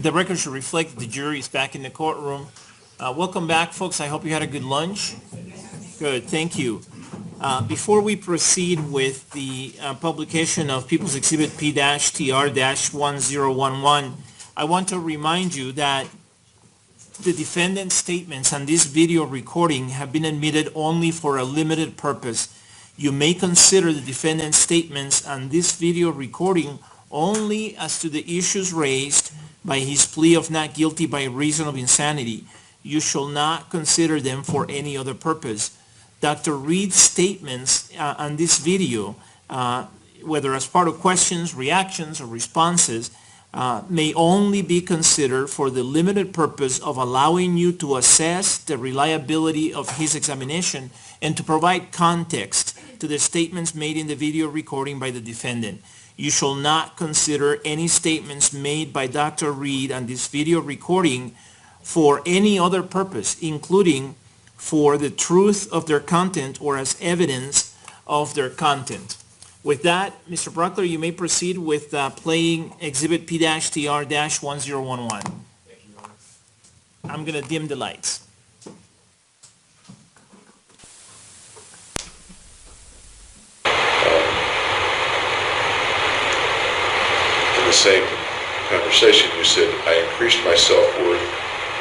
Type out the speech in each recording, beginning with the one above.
The record should reflect the jury is back in the courtroom. Welcome back, folks. I hope you had a good lunch. Good, thank you. Before we proceed with the publication of People's Exhibit P-TR-1011, I want to remind you that the defendant's statements on this video recording have been admitted only for a limited purpose. You may consider the defendant's statements on this video recording only as to the issues raised by his plea of not guilty by reason of insanity. You shall not consider them for any other purpose. Dr. Reed's statements on this video, whether as part of questions, reactions, or responses, may only be considered for the limited purpose of allowing you to assess the reliability of his examination and to provide context to the statements made in the video recording by the defendant. You shall not consider any statements made by Dr. Reed on this video recording for any other purpose, including for the truth of their content or as evidence of their content. With that, Mr. Brockler, you may proceed with playing Exhibit P-TR-1011. I'm going to dim the lights. In the same conversation, you said, I increased my self-worth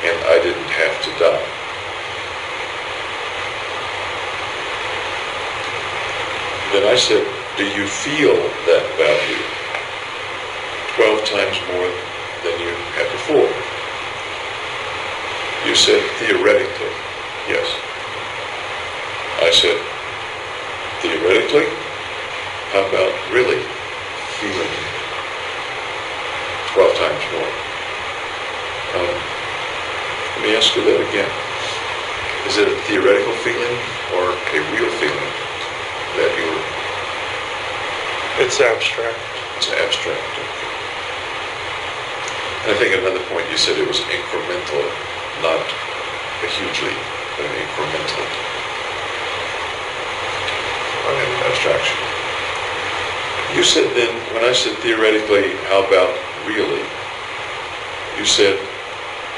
and I didn't have to die. Then I said, do you feel that value 12 times more than you had before? You said, theoretically, yes. I said, theoretically? How about really feeling 12 times more? Let me ask you that again. Is it a theoretical feeling or a real feeling that you were? It's abstract. It's abstract, okay. And I think at another point you said it was incremental, not a huge leap, but an incremental abstraction. You said then, when I said theoretically, how about really? You said,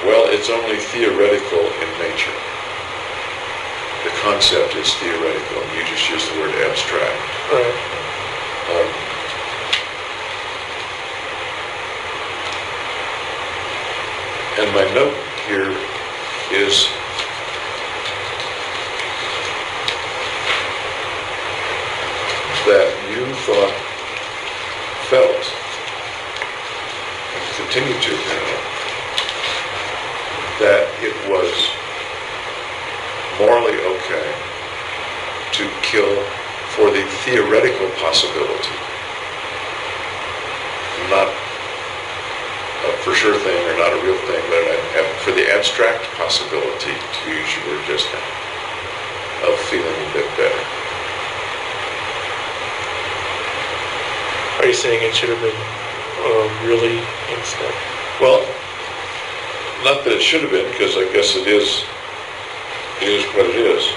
well, it's only theoretical in nature. The concept is theoretical, and you just used the word abstract. Right. And my note here is that you felt, and continue to feel, that it was morally okay to kill for the theoretical possibility, not a for sure thing or not a real thing, but for the abstract possibility, to use your word just now, of feeling a bit better. Are you saying it should have been really instead? Well, not that it should have been, because I guess it is what it is.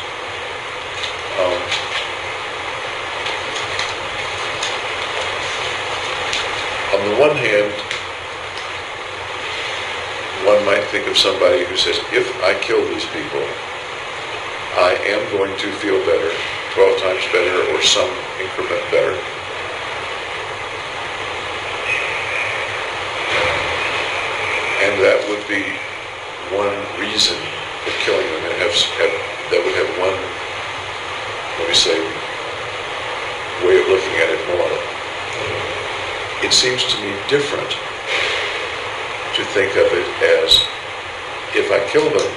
On the one hand, one might think of somebody who says, if I kill these people, I am going to feel better, 12 times better, or some increment better. And that would be one reason for killing them, and that would have one, let me say, way of looking at it morally. It seems to me different to think of it as, if I kill them,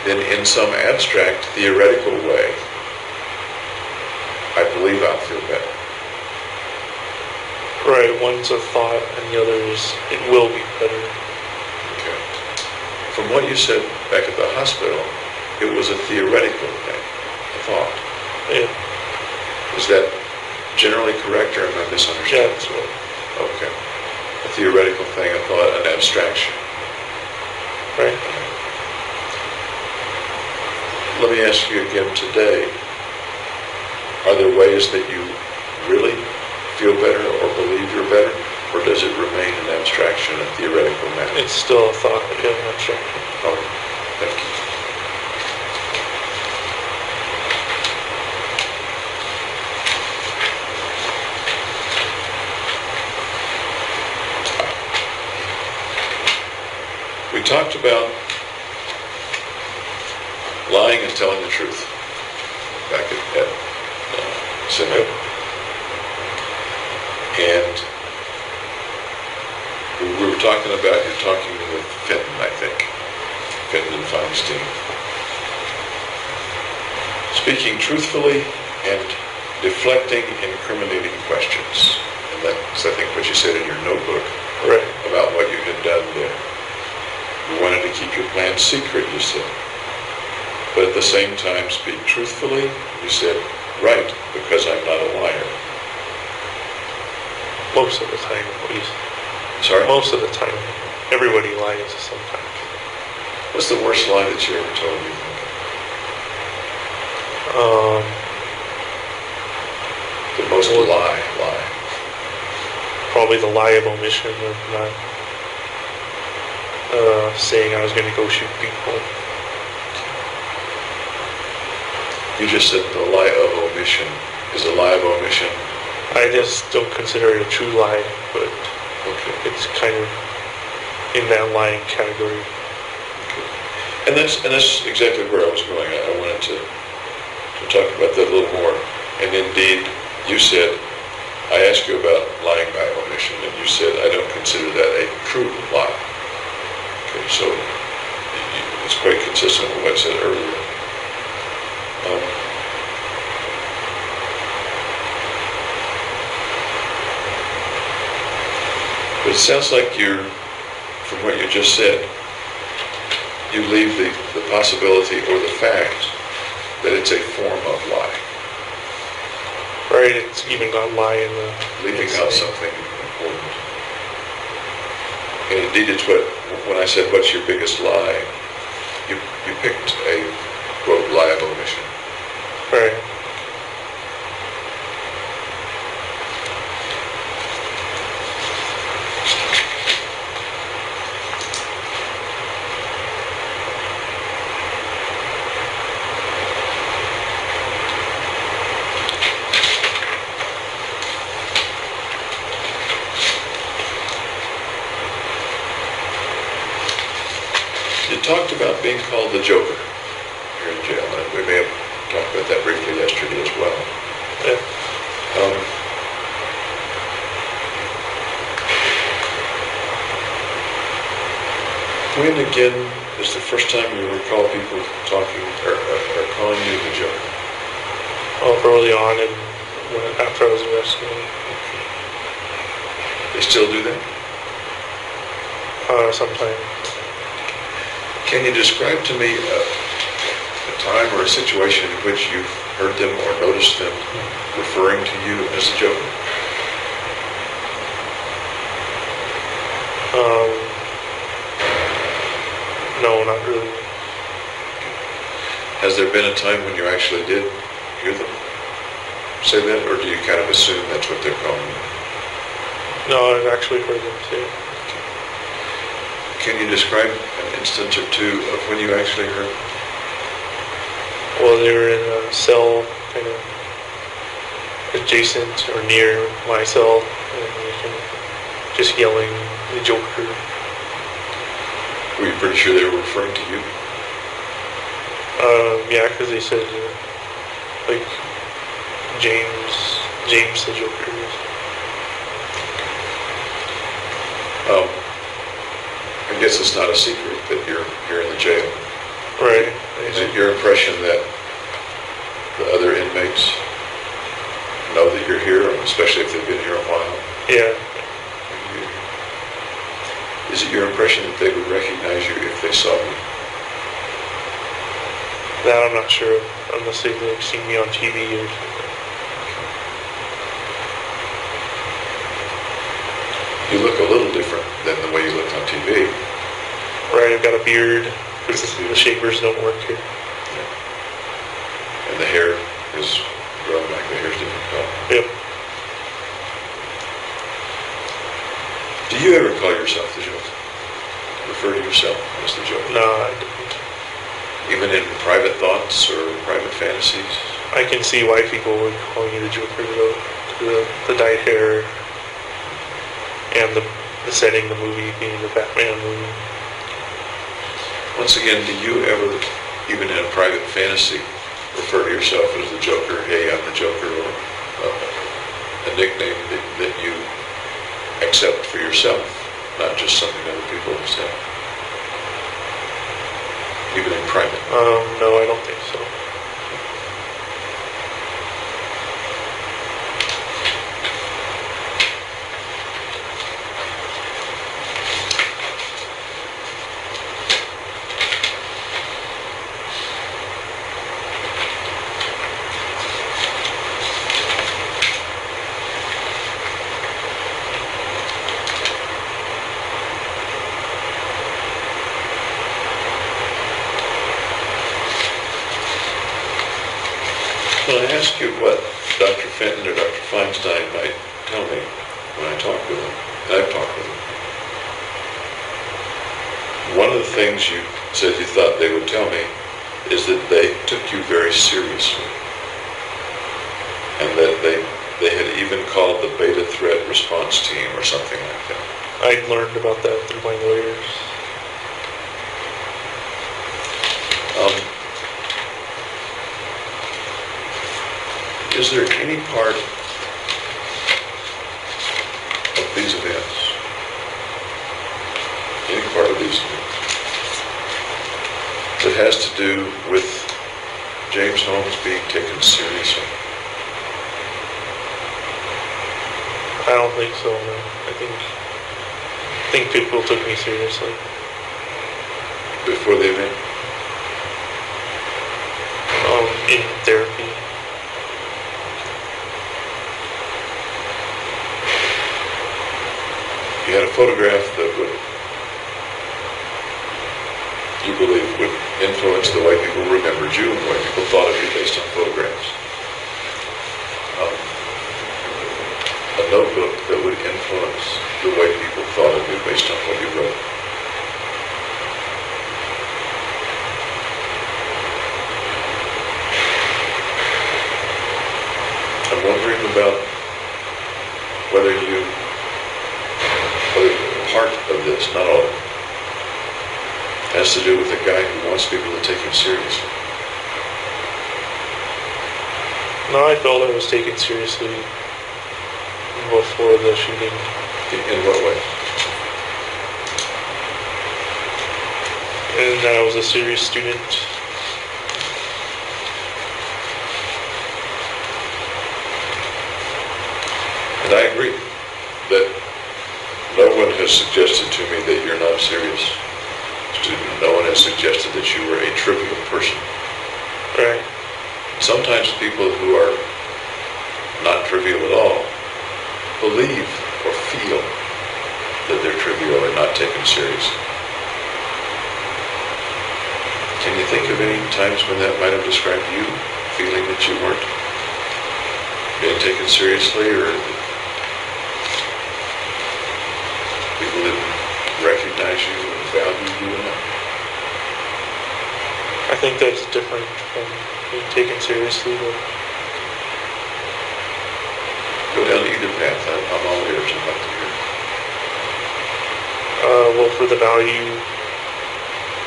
then in some abstract, theoretical way, I believe I'll feel better. Right, one's a thought and the other is, it will be better. Okay. From what you said back at the hospital, it was a theoretical thing, a thought. Yeah. Is that generally correct, or am I misunderstanding? Yeah, that's right. Okay. A theoretical thing, a thought, an abstraction. Right. Let me ask you again today, are there ways that you really feel better or believe you're better? Or does does it remain an abstraction, a theoretical matter? It's still a thought, yeah, abstraction. Oh, thank you. We talked about lying and telling the truth back at Senate. And we were talking about, you're talking with Fenton, I think. Fenton and Feinstein. Speaking truthfully and deflecting incriminating questions. And that's, I think, what you said in your notebook. Right. About what you had done there. You wanted to keep your plans secret, you said. But at the same time, speak truthfully, you said, right, because I'm not a liar. Most of the time, at least. Sorry? Most of the time. Everybody lies sometimes. What's the worst lie that you ever told me? The most lie. Probably the lie of omission of not saying I was going to go shoot people. You just said the lie of omission. Is a lie of omission? I just don't consider it a true lie, but Okay. it's kind of in that lying category. And that's exactly where I was going. I wanted to talk about that a little more. And indeed, you said, I asked you about lying by omission, and you said, I don't consider that a true lie. Okay, so it's quite consistent with what I said earlier. But it sounds like from what you just said, you leave the possibility or the fact that it's a form of lie. Right, it's even got lie in the... Leaving out something important. And indeed, it's when I said, what's your biggest lie? You picked a, quote, lie of omission. Right. You talked about being called the Joker here in jail, and we may have talked about that briefly yesterday as well. Yeah. When again is the first time you recall people talking or calling you the Joker? Early on and after I was arrested. They still do that? Sometime. Can you describe to me a time or a situation in which you've heard them or noticed them referring to you as a Joker? No, not really. Has there been a time when you actually did hear them say that, or do you kind of assume that's what they're calling you? No, I've actually heard them say it. Can you describe an instance or two of when you actually heard? Well, they were in a cell kind of adjacent or near my cell, and they can just yelling, the Joker. Were you pretty sure they were referring to you? Yeah, because they said, like, James the Joker. I guess it's not a secret that you're in the jail. Right. Is it your impression that the other inmates know that you're here, especially if they've been here a while? Yeah. Is it your impression that they would recognize you if they saw you? That I'm not sure, unless they've like, seen me on TV or something. You look a little different than the way you looked on TV. Right, I've got a beard, because the shavers don't work here. And the hair is grown back, the hair's different color. Yep. Do you ever call yourself the Joker? Refer to yourself as the Joker? No, I don't. Even in private thoughts or private fantasies? I can see why people would call you the Joker, though. The dyed hair and the setting, the movie being the Batman movie. Once again, do you ever, even in a private fantasy, refer to yourself as the Joker? Hey, I'm the Joker, or a nickname that you accept for yourself, not just something other people have said, even in private? No, I don't think so. Well, I ask you what Dr. Fenton or Dr. Feinstein might tell me when I talk with them, and I've talked with them. One of the things you said you thought they would tell me is that they took you very seriously, and that they had even called the beta threat response team or something like that. I learned about that through my lawyers. Is there any part of these events, any part of these events, that has to do with James Holmes being taken seriously? I don't think so, no. I think people took me seriously. Before the event? In therapy. You had a photograph that would, you believe, would influence the way people remembered you and the way people thought of you based on photographs. A notebook that would influence the way people thought of you based on what you wrote. I'm wondering about whether part of this, not all of it, has to do with a guy who wants people to take him seriously. No, I felt I was taken seriously before the shooting. In what way? And I was a serious student. And I agree that no one has suggested to me that you're not a serious student. No one has suggested that you were a trivial person. Right. Sometimes people who are not trivial at all believe or feel that they're trivial and not taken seriously. Can you think of any times when that might have described you, feeling that you weren't being taken seriously, or people didn't recognize you and value you enough? I think that's different from being taken seriously. But Go down either path. I'm all ears. I'd like to hear. well, for the value,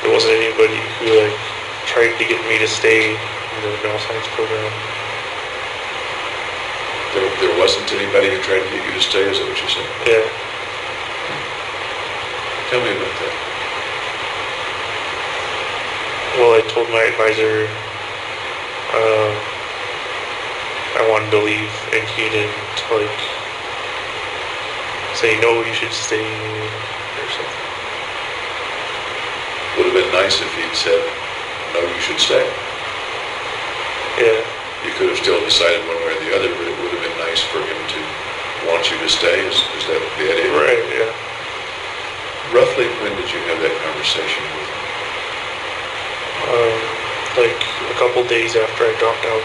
there wasn't anybody who tried to get me to stay in the neuroscience program. There wasn't anybody who tried to get you to stay, is that what you said? Yeah. Tell me about that. Well, I told my advisor I wanted to leave, and he didn't say no, you should stay or something. Would have been nice if he'd said, no, you should stay. Yeah. You could have still decided one way or the other, but it would have been nice for him to want you to stay. Is that the idea? Right. Yeah. Roughly when did you have that conversation with him? A couple days after I dropped out.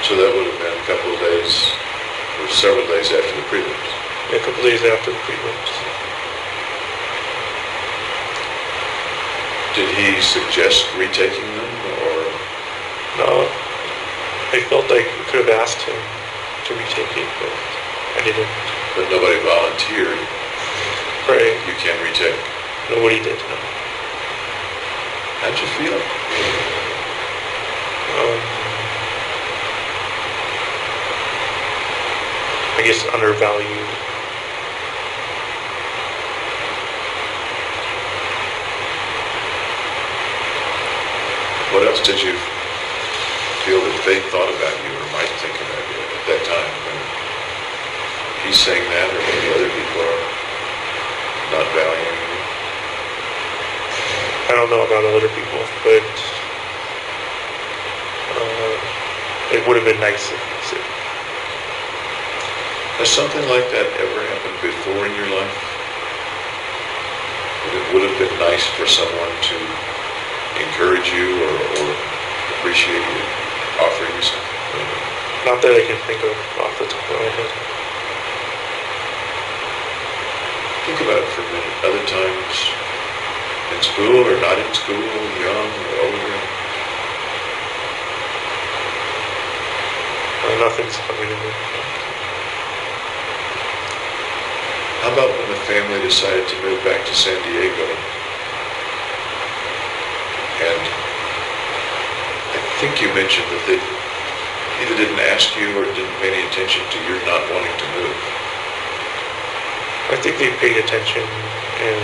So that would have been a couple of days, or several days after the prelims. A couple couple days after the prelims. Did he suggest retaking them, or? No, I felt like I could have asked him to retake it, but I didn't. But nobody volunteered, Right. you can retake. Nobody did. No. How'd you feel? I guess undervalued. What else did you feel that they thought about you or might think about you at that time? When he's saying that, or maybe other people are not valuing you? I don't know about other people, but it would have been nice if he said. Has something like that ever happened before in your life? That it would have been nice for someone to encourage you or appreciate you, offer you something? Not that I can think of off the top of my head. Think about it for a minute. Other times, in school or not in school, young or older. Nothing's coming to me. How about when the family decided to move back to San Diego? And I think you mentioned that they either didn't ask you or didn't pay any attention to your not wanting to move. I think they paid attention and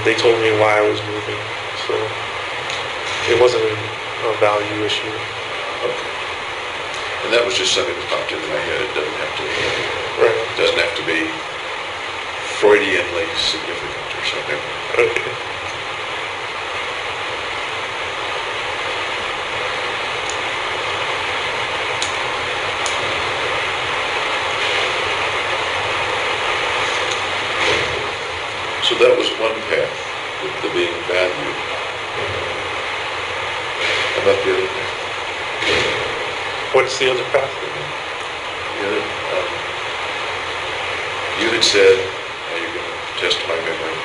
they told me why I was moving, so it wasn't a value issue. Okay. And that was just something that popped into my head. It doesn't have to be, Right. it doesn't have to be Freudianly significant or something. Okay. So that was one path, the being valued. How about the other path? What's the other path? The other, you had said, now you're going to test my memory.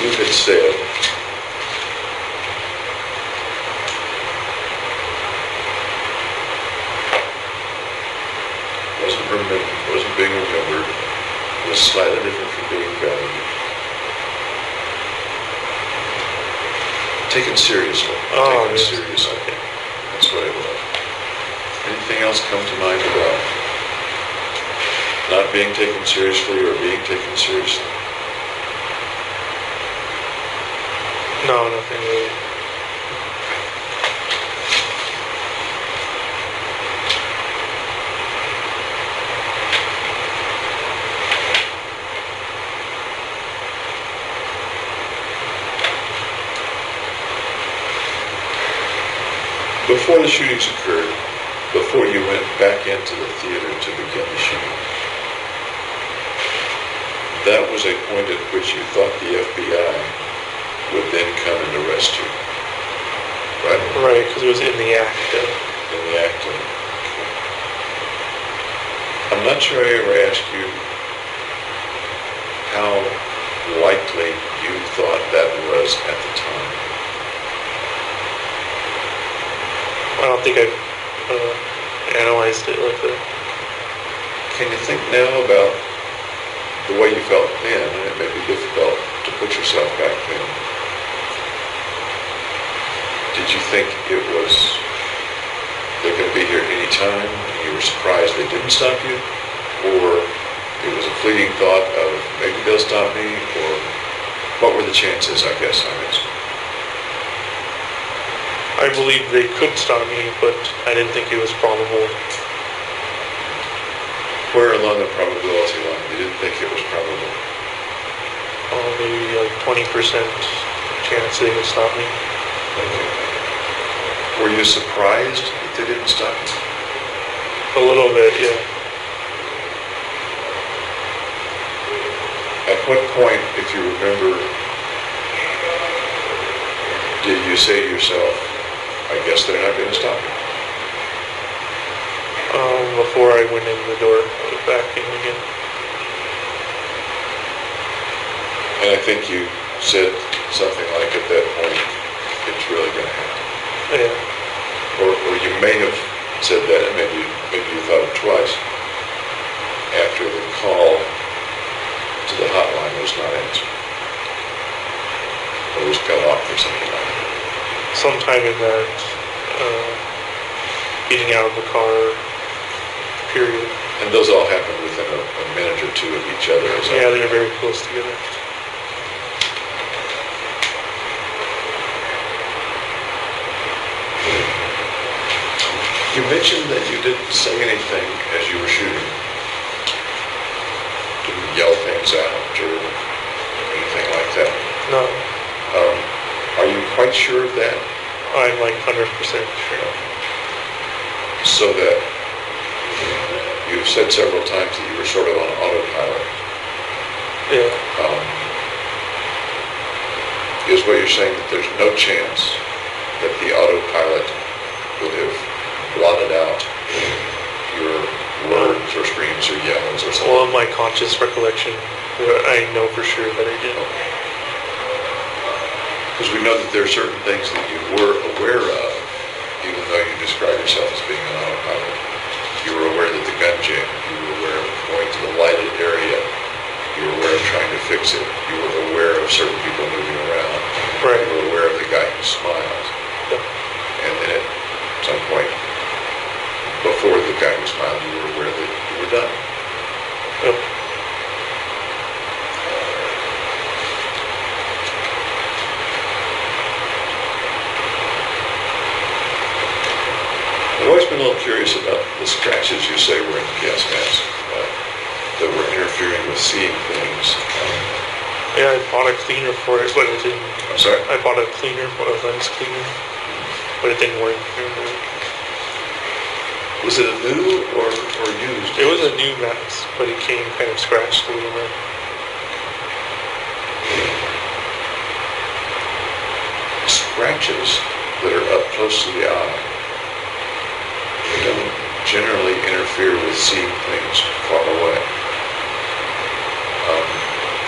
You had said, wasn't being remembered, was slightly different from being valued. Taken seriously. Oh, Taken yes. seriously. Okay. That's what it was. Anything else come to mind about not being taken seriously or being taken seriously? No, nothing really. Before the shootings occurred, before you went back into the theater to begin the shooting, that was a point at which you thought the FBI would then come and arrest you, right? Right, because it was in the act. In the act of it. I'm not sure I ever asked you how likely you thought that was at the time. I don't think I've analyzed it like that. Can you think now about the way you felt then, and it may be difficult to put yourself back then? Did you think it was, they're going to be here any time, and you were surprised they didn't stop you? Or it was a fleeting thought of, maybe they'll stop me, or what were the chances, I guess I'm asking? I believe they could stop me, but I didn't think it was probable. Where along the probability line, you didn't think it was probable? Maybe like 20% chance they would stop me. Okay. Were you surprised that they didn't stop you? A little bit, yeah. At what point, if you remember, did you say to yourself, I guess they're not going to stop me? Before I went in the door, I was back in again. And I think you said something like at that point, it's really going to happen. Yeah. Or you may have said that, and maybe you thought it twice, after the call to the hotline was not answered. Or was cut off or something like that. Sometime in that, getting out of the car period. And those all happened within a minute or two of each other. Yeah, they're very close together. You mentioned that you didn't say anything as you were shooting. Didn't yell things out or anything like that. No, Are you quite sure of that? I'm like 100% sure. So that you've said several times that you were sort of on autopilot. Yeah. Is what you're saying that there's no chance that the autopilot would have blotted out your words or screams or yells or something? Well, in my conscious recollection, I know for sure that I did. Because we know that there are certain things that you were aware of, even though you describe yourself as being an autopilot. You were aware that the gun jammed. You were aware of going to the lighted area. You were aware of trying to fix it. You were aware of certain people moving around. Right. You were aware of the guy who smiled. Yep. And then at some point, before the guy who smiled, you were aware that you were done. Yep. I've always been a little curious about the scratches you say were in the gas mask that were interfering with seeing things. Yeah, I bought a cleaner for it, but it didn't. I'm sorry? I bought a cleaner, a lens cleaner, but it didn't work. Was it a new or used? It was a new mask, but it came kind of scratched a little bit. Scratches that are up close to the eye don't generally interfere with seeing things far away.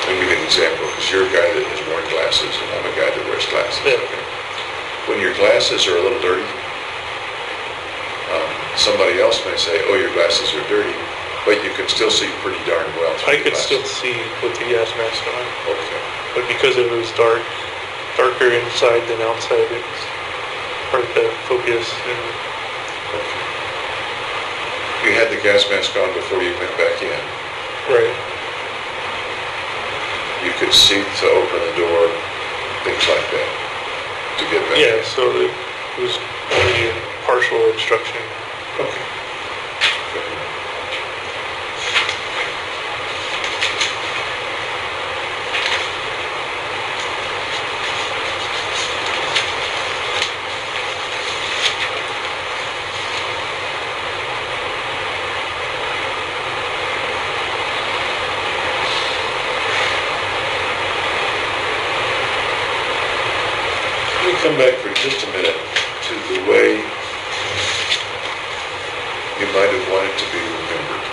Let me give you an example, because you're a guy that has worn glasses, and I'm a guy that wears glasses. Yeah. Okay? When your glasses are a little dirty, somebody else may say, oh, your glasses are dirty, but you can still see pretty darn well through I the could glasses. still see with the gas mask on, Okay. but because it was darker inside than outside, it was hard to focus. And Okay. You had the gas mask on before you went back in. right. You could see to open the door, things like that, to get back. Yeah, so it was only a partial obstruction. Okay. Let me come back for just a minute to the way you might have wanted to be remembered.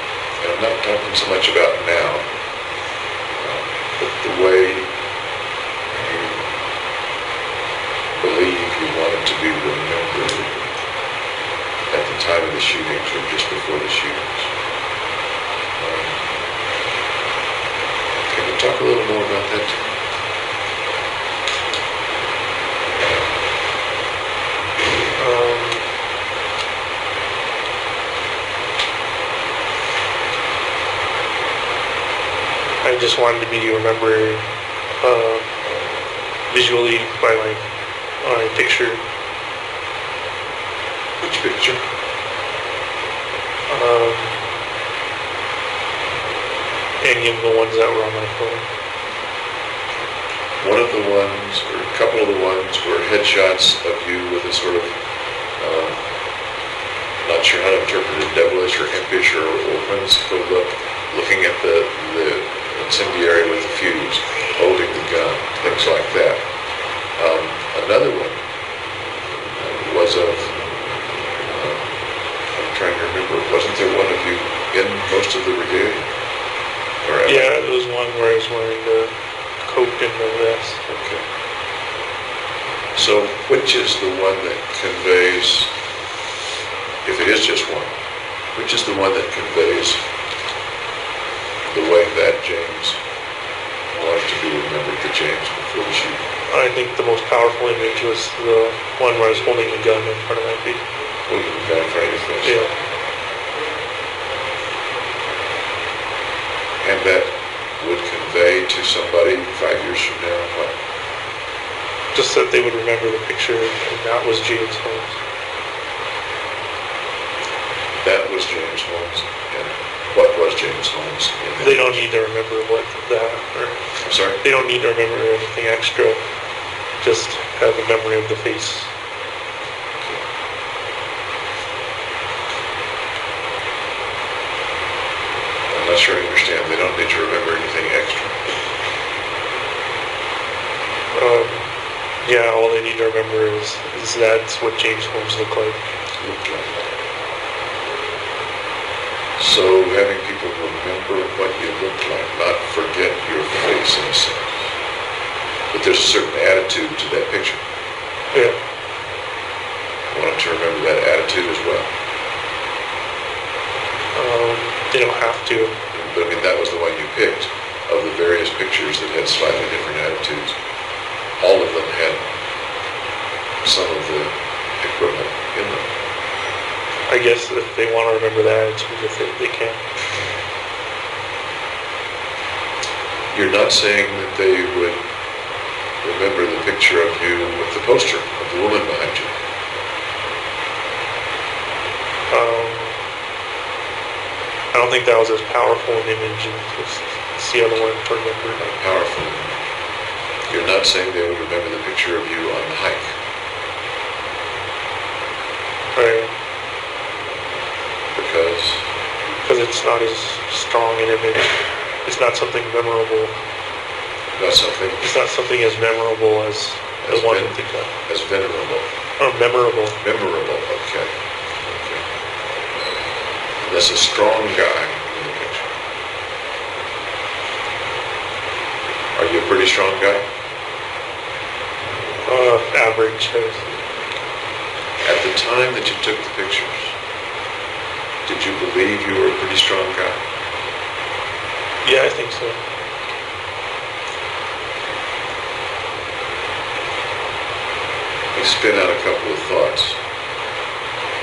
And I'm not talking so much about now, but the way you believe you wanted to be remembered at the time of the shootings or just before the shootings. Can you talk a little more about that? I just wanted to be remembered visually by my picture. Which picture? Any of the ones that were on my phone. One of the ones, or a couple of the ones, were headshots of you with a sort of, not sure how to interpret it, devilish or impish or whimsical look, looking at the incendiary with the fuse, holding the gun, things like that. Another one was of, I'm trying to remember, it wasn't most of the regalia? Or Yeah, it was one where I was wearing the coat and the vest. Okay. So which is the one that conveys, if it is just one, which is the one that conveys the way that James wanted to be remembered, the James before the shooting? I think the most powerful image was the one where I was holding a gun in front of my face. Holding the gun in front of your face? Yeah. And that would convey to somebody 5 years from now what? Just that they would remember the picture, and that was James Holmes. That was James Holmes. And what was James Holmes? They don't need to remember what that, or I'm sorry? they don't need to remember anything extra. Just have a memory of the face. I'm not sure I understand. They don't need to remember anything extra. Yeah, all they need to remember is that's what James Holmes looked like. Looked like. So having people remember what you look like, not forget your face in a sense. But there's a certain attitude to that picture. Yeah. I want them to remember that attitude as well. They don't have to. But I mean, that was the one you picked of the various pictures that had slightly different attitudes. All of them had some of the equipment in them. I guess if they want to remember that attitude, if they can. You're not saying that they would remember the picture of you with the poster of the woman behind you. I don't think that was as powerful an image as the other one for remember. Powerful. You're not saying they would remember the picture of you on the hike. Right. Because it's not as strong an image. It's not something memorable. that's something It's not something as memorable as the one that they got. as venerable. Oh, memorable. Memorable, okay. Okay. That's a strong guy in the picture. Are you a pretty strong guy? Average. At the time that you took the pictures, did you believe you were a pretty strong guy? Yeah, I think so. You spin out a couple of thoughts.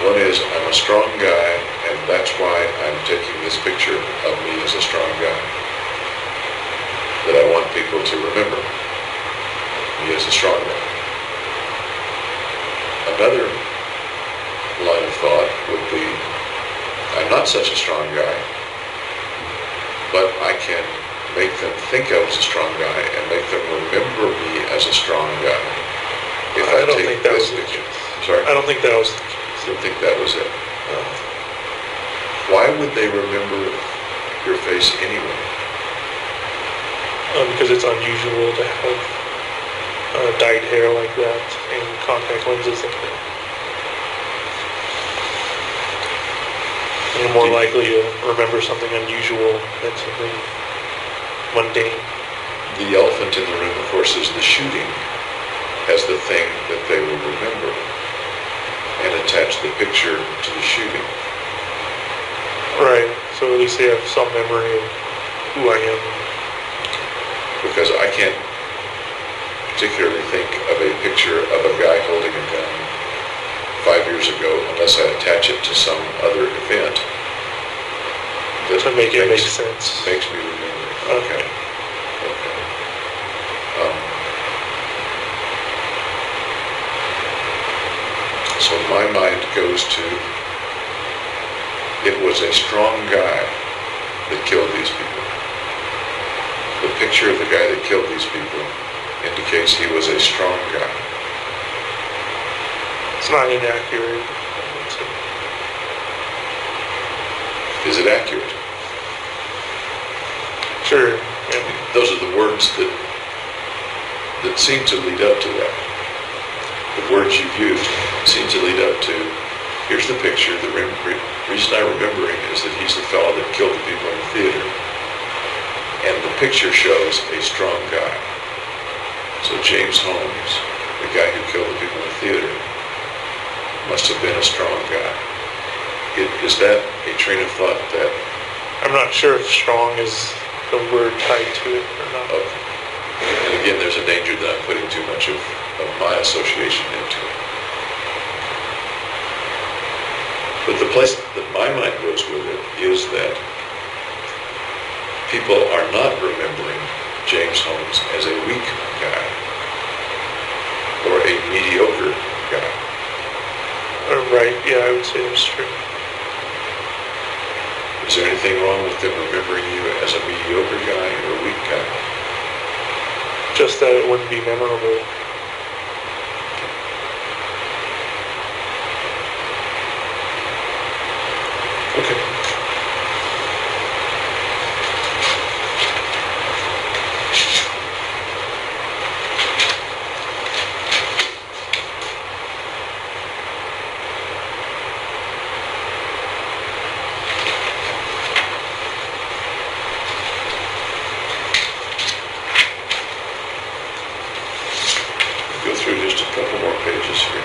One is, I'm a strong guy, and that's why I'm taking this picture of me as a strong guy. That I want people to remember me as a strong guy. Another line of thought would be, I'm not such a strong guy, but I can make them think I was a strong guy and make them remember me as a strong guy. If I don't take think that this was the picture. case. Sorry? I don't think that was the case. I don't think that was it. Why would they remember your face anyway? Because it's unusual to have dyed hair like that and contact lenses like that. You're more likely to remember something unusual than something mundane. The elephant in the room, of course, is the shooting as the thing that they will remember and attach the picture to the shooting. Right, so at least they have some memory of who I am. Because I can't particularly think of a picture of a guy holding a gun 5 years ago unless I attach it to some other event that To make it make sense. makes me remember it. Okay. Okay. So my mind goes to, it was a strong guy that killed these people. The picture of the guy that killed these people indicates he was a strong guy. It's not inaccurate. Is it accurate? Sure. Yeah. Those are the words that seem to lead up to that. The words you've used seem to lead up to, here's the picture. The reason I remember him is that he's the fellow that killed the people picture shows a strong guy. So James Holmes, the guy who killed the people in the theater, must have been a strong guy. Is that a train of thought that... I'm not sure if strong is the word tied to it or not. Okay. And again, there's a danger that I'm putting too much of my association into it. But the place that my mind goes with it is that people are not remembering James Holmes as a weak guy or a mediocre guy. Right, yeah, I would say that's true. Is there anything wrong with them remembering you as a mediocre guy or a weak guy? Just that it wouldn't be memorable. Okay. Go through just a couple more pages here.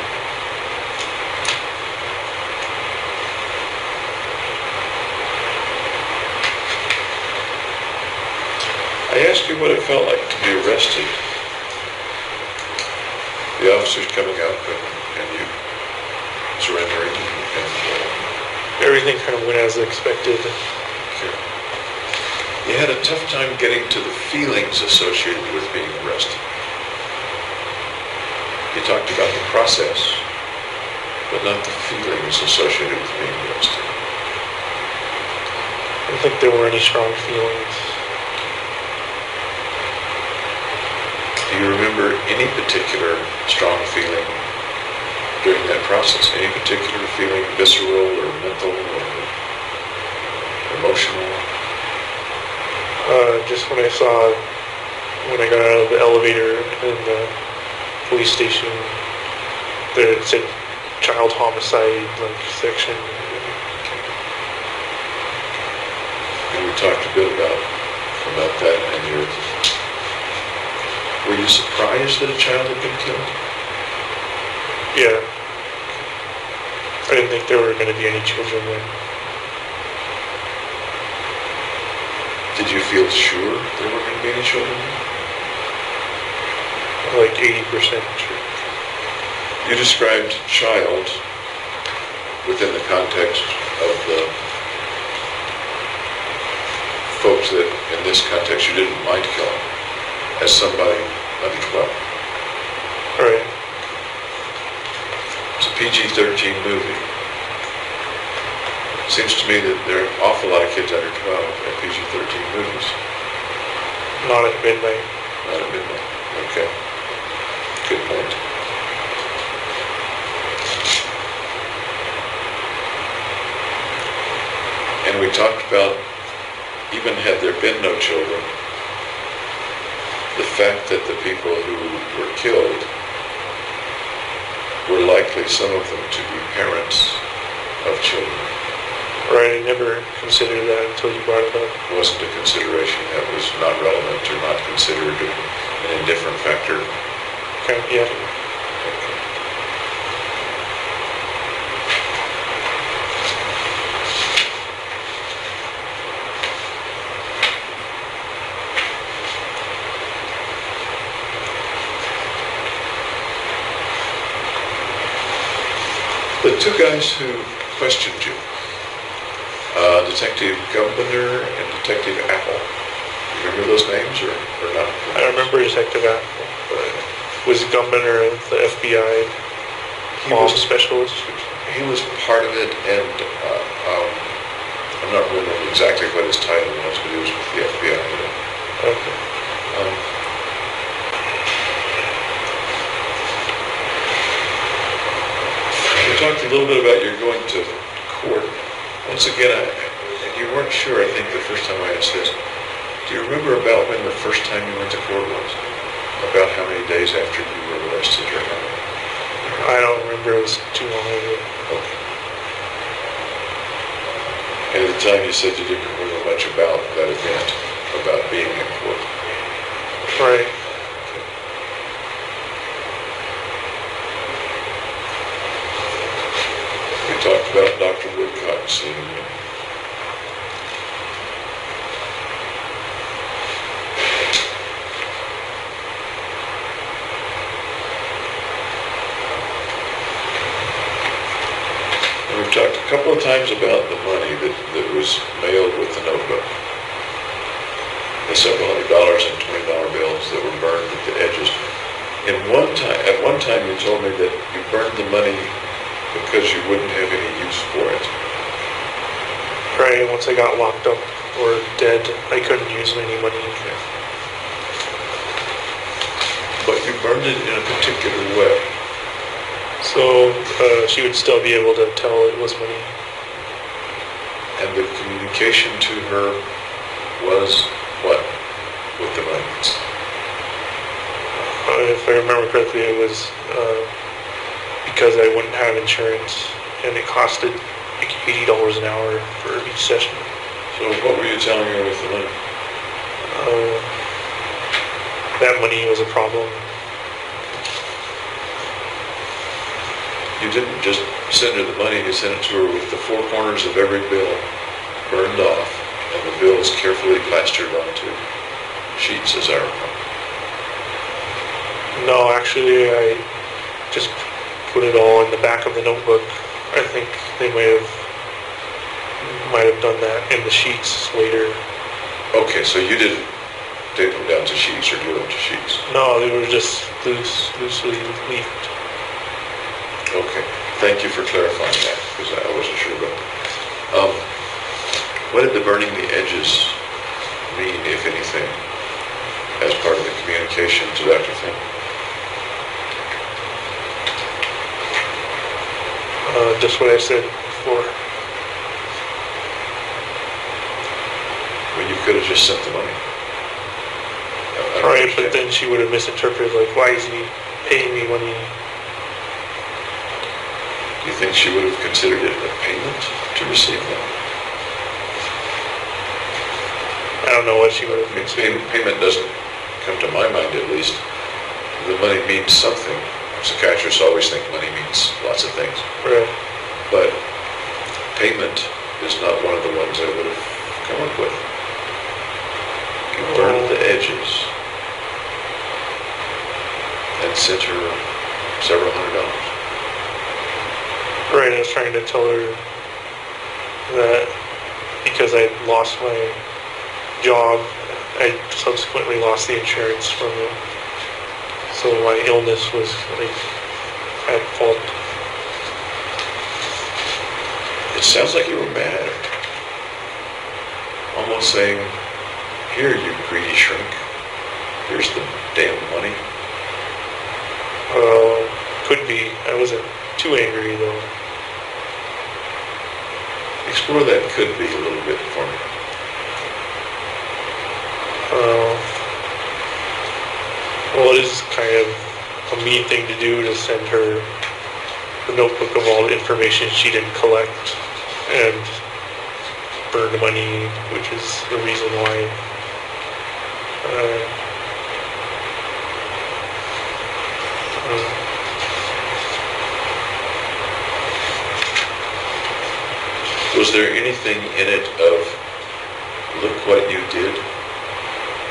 I asked you what it felt like to be arrested. The officers coming up and you surrendering and Everything kind of went as expected. okay. You had a tough time getting to the feelings associated with being arrested. You talked about the process, but not the feelings associated with being arrested. I don't think there were any strong feelings. Do you remember any particular strong feeling during that process? Any particular feeling, visceral or mental or emotional? Just when I got out of the elevator in the police station, there it said child homicide section. And we talked a bit about that and were you surprised that a child had been killed? Yeah. I didn't think there were going to be any children there. Did you feel sure there weren't going to be any children? Like 80% sure. You described child within the context of the folks that, in this context, you didn't mind killing, as somebody under 12. All right. It's a PG-13 movie. Seems to me that there are an awful lot of kids under 12 at PG-13 movies. Not at midnight. Not at midnight. Okay. Good point. And we talked about, even had there been no children, the fact that the people who were killed were likely, some of them, to be parents of children. Right, I never considered that until you brought it up. It wasn't a consideration that was not relevant or not considered an indifferent factor. Okay, yeah. The two guys who questioned you, Detective Gumbiner and Detective Apple, you remember those names or not? I remember Detective Apple, but was Gumbiner of the FBI bomb specialist? He was part of it, and I'm not remembering exactly what his title was, but he was with the FBI. Okay. We talked a little bit about your going to court. Once again, you weren't sure, I think, the first time I asked this. Do you remember about when the first time you went to court was? About how many days after you were arrested or how many? I don't remember, it was too long ago. Okay. And at the time you said you didn't remember much about that event. about being in court. Right. We talked about Dr. Woodcock seeing you. And we've talked a couple of times about the money that was mailed with the notebook. The several $100 and $20 bills that were burned at the edges. At one time you told me that you burned the money because you wouldn't have any use for it. Right, once I got locked up or dead, I couldn't use any money. But you burned it in a particular way. So she would still be able to tell it was money. And the communication to her was what with the money? If I remember correctly, it was because I wouldn't have insurance, and it costed like $80 an hour for each session. So what were you telling her with the money? That money was a problem. You didn't just send her the money, you sent it to her with the four corners of every bill burned off, and the bills carefully plastered onto sheets, as I recall. No, actually, I just put it all in the back of the notebook. I think they might have done that in the sheets later. Okay, so you didn't tape them down to sheets or glue them to sheets. No, they were just loosely leafed. Okay, thank you for clarifying that, because I wasn't sure about that. What did the burning the edges mean, if anything, as part of the communication to Dr. Finn? Just what I said before. Well, you could have just sent the money. I don't Right, but understand. then she would have misinterpreted, like, why is he paying me money? Do you think she would have considered it a payment to receive that? I don't know what she would I have mean, considered. payment doesn't come to my mind, at least. The money means something. Psychiatrists always think money means lots of things. Right. But payment is not one of the ones I would have come up with. You burned the edges and sent her several $100. Right, I was trying to tell her that because I lost my job, I subsequently lost the insurance from it. So my illness was like at fault. It sounds like you were mad. Almost saying, here, you greedy shrink. Here's the damn money. Could be. I wasn't too angry though. Explore that could be a little bit for me. Well, it is kind of a mean thing to do to send her the notebook of all the information she didn't collect and burn the money, which is the reason why Was there anything in it of, look what you did,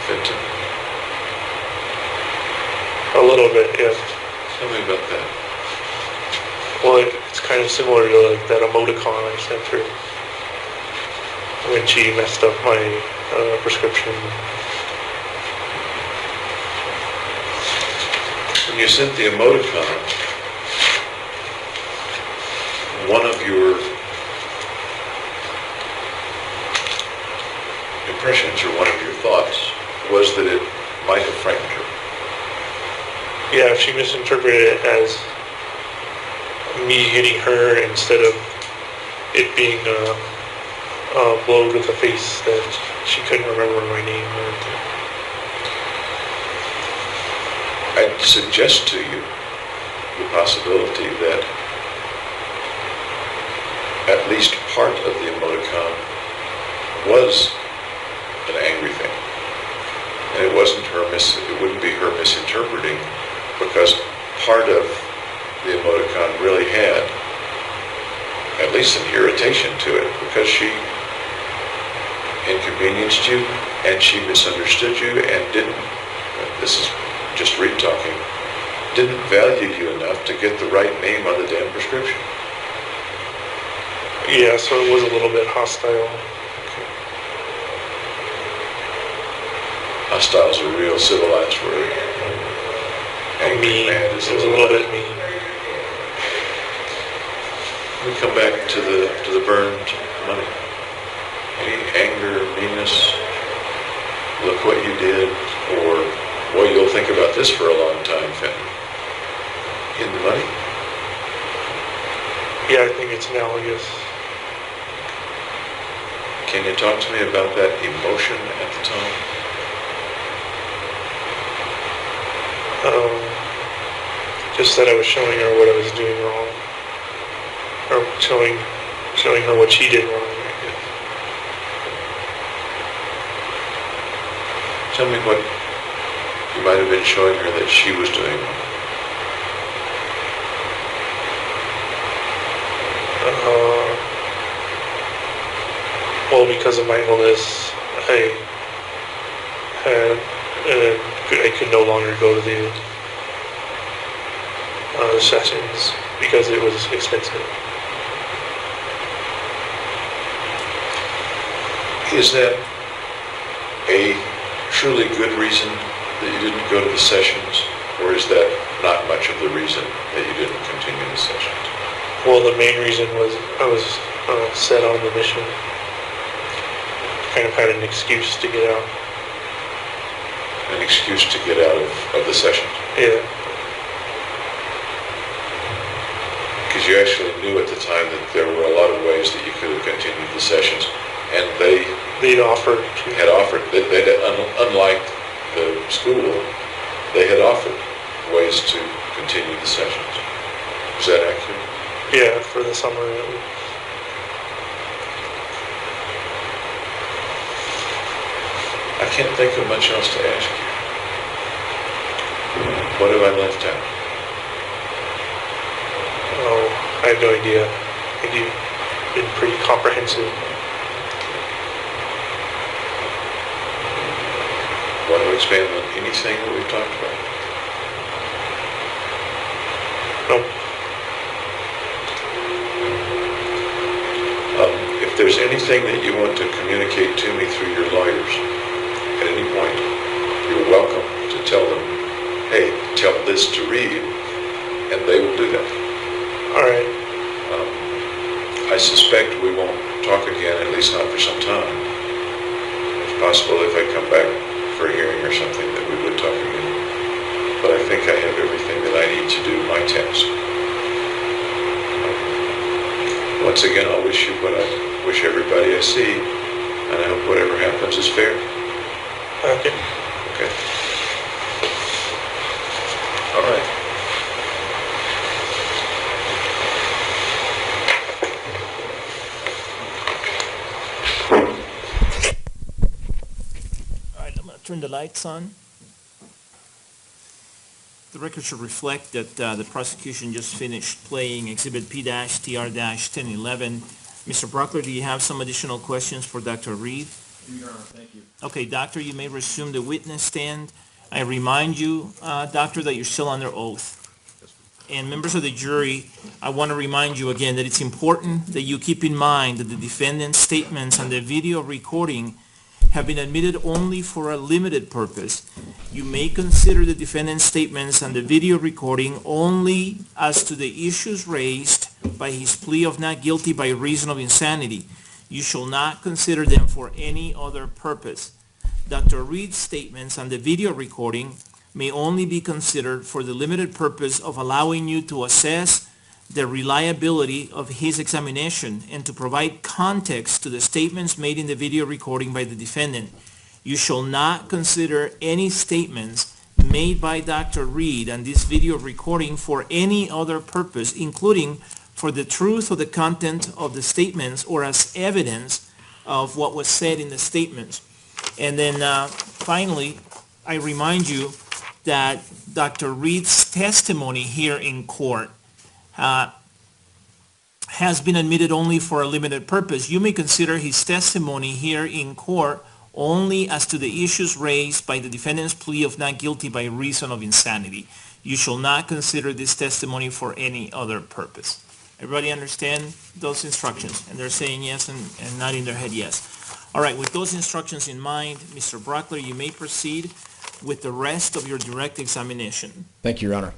Fenton? a little bit, yeah. Tell me about that. Well, it's kind of similar to like that emoticon I sent her when she messed up my prescription. When you sent the emoticon, one of your impressions or one of your thoughts was that it might have frightened her. Yeah, she misinterpreted it as me hitting her instead of it being a blow to the face that she couldn't remember my name or anything. I'd suggest to you the possibility that at least part of the emoticon was an angry thing. And it wouldn't be her misinterpreting, because part of the emoticon really had at least an irritation to it, because she inconvenienced you and she misunderstood you and didn't, this is just Reed talking, didn't value you enough to get the right name on the damn prescription. Yeah, so it was a little bit hostile. Hostile is a real civilized word. Angry, Mean. mad It is was a little bit mean. We come back to the burned money. Any anger, meanness, look what you did, or boy, you'll think about this for a long time, Fenton. In the money? Yeah, I think it's analogous. Can you talk to me about that emotion at the time? Just that I was showing her what I was doing wrong. Or showing her what she did wrong. Tell me what you might have been showing her that she was doing wrong. Well, because of my illness, I could no longer go to the sessions because it was expensive. Is that a truly good reason that you didn't go to the sessions, or is that not much of the reason that you didn't continue the sessions? Well, the main reason was I was set on the mission. Kind of had an excuse to get out. An excuse to get out of the sessions? Yeah. Because you actually knew at the time that there were a lot of ways that you could have continued the sessions, and They'd offered to. had offered, unlike the school, they had offered ways to continue the sessions. Is that accurate? Yeah, for the summer at least. I can't think of much else to ask you. What have I left out? Oh, I have no idea. I think you've been pretty comprehensive. Want to expand on anything that we've talked about? Nope. If there's anything that you want to communicate to me through your lawyers at any point, you're welcome to tell them, hey, tell this to Reed, and they will do that. All right. I suspect we won't talk again, at least not for some time. It's possible if I come back for a hearing or something that we would talk again. But I think I have everything that I need to do my task. Once again, I'll wish you what I wish everybody I see, and I hope whatever happens is fair. Okay. Okay. All right. All right, I'm going to turn the lights on. The record should reflect that the prosecution just finished playing Exhibit P-TR-1011. Mr. Brockler, do you have some additional questions for Dr. Reed? Your Honor, thank you. Okay, Doctor, you may resume the witness stand. I remind you, Doctor, that you're still under oath. And members of the jury, I want to remind you again that it's important that you keep in mind that the defendant's statements and the video recording have been admitted only for a limited purpose. You may consider the defendant's statements and the video recording only as to the issues raised by his plea of not guilty by reason of insanity. You shall not consider them for any other purpose. Dr. Reed's statements and the video recording may only be considered for the limited purpose of allowing you to assess the reliability of his examination and to provide context to the statements made in the video recording by the defendant. You shall not consider any statements made by Dr. Reed and this video recording for any other purpose, including for the truth of the content of the statements or as evidence of what was said in the statements. And then finally, I remind you that Dr. Reed's testimony here in court has been admitted only for a limited purpose. You may consider his testimony here in court only as to the issues raised by the defendant's plea of not guilty by reason of insanity. You shall not consider this testimony for any other purpose. Everybody understand those instructions? And they're saying yes and nodding their head yes. All right, with those instructions in mind, Mr. Brockler, you may proceed with the rest of your direct examination. Thank you, Your Honor.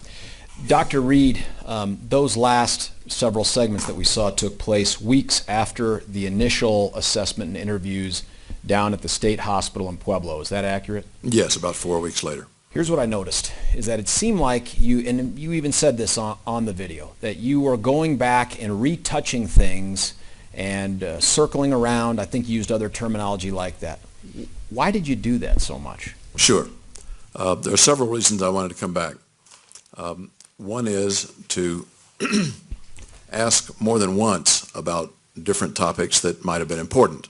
Dr. Reed, those last several segments that we saw took place weeks after the initial assessment and interviews down at the state hospital in Pueblo. Is that accurate? Yes, about 4 weeks later. Here's what I noticed, is that it seemed like you, and you even said this on the video, that you were going back and retouching things and circling around. I think you used other terminology like that. Why did you do that so much? Sure. There are several reasons I wanted to come back. One is to ask more than once about different topics that might have been important,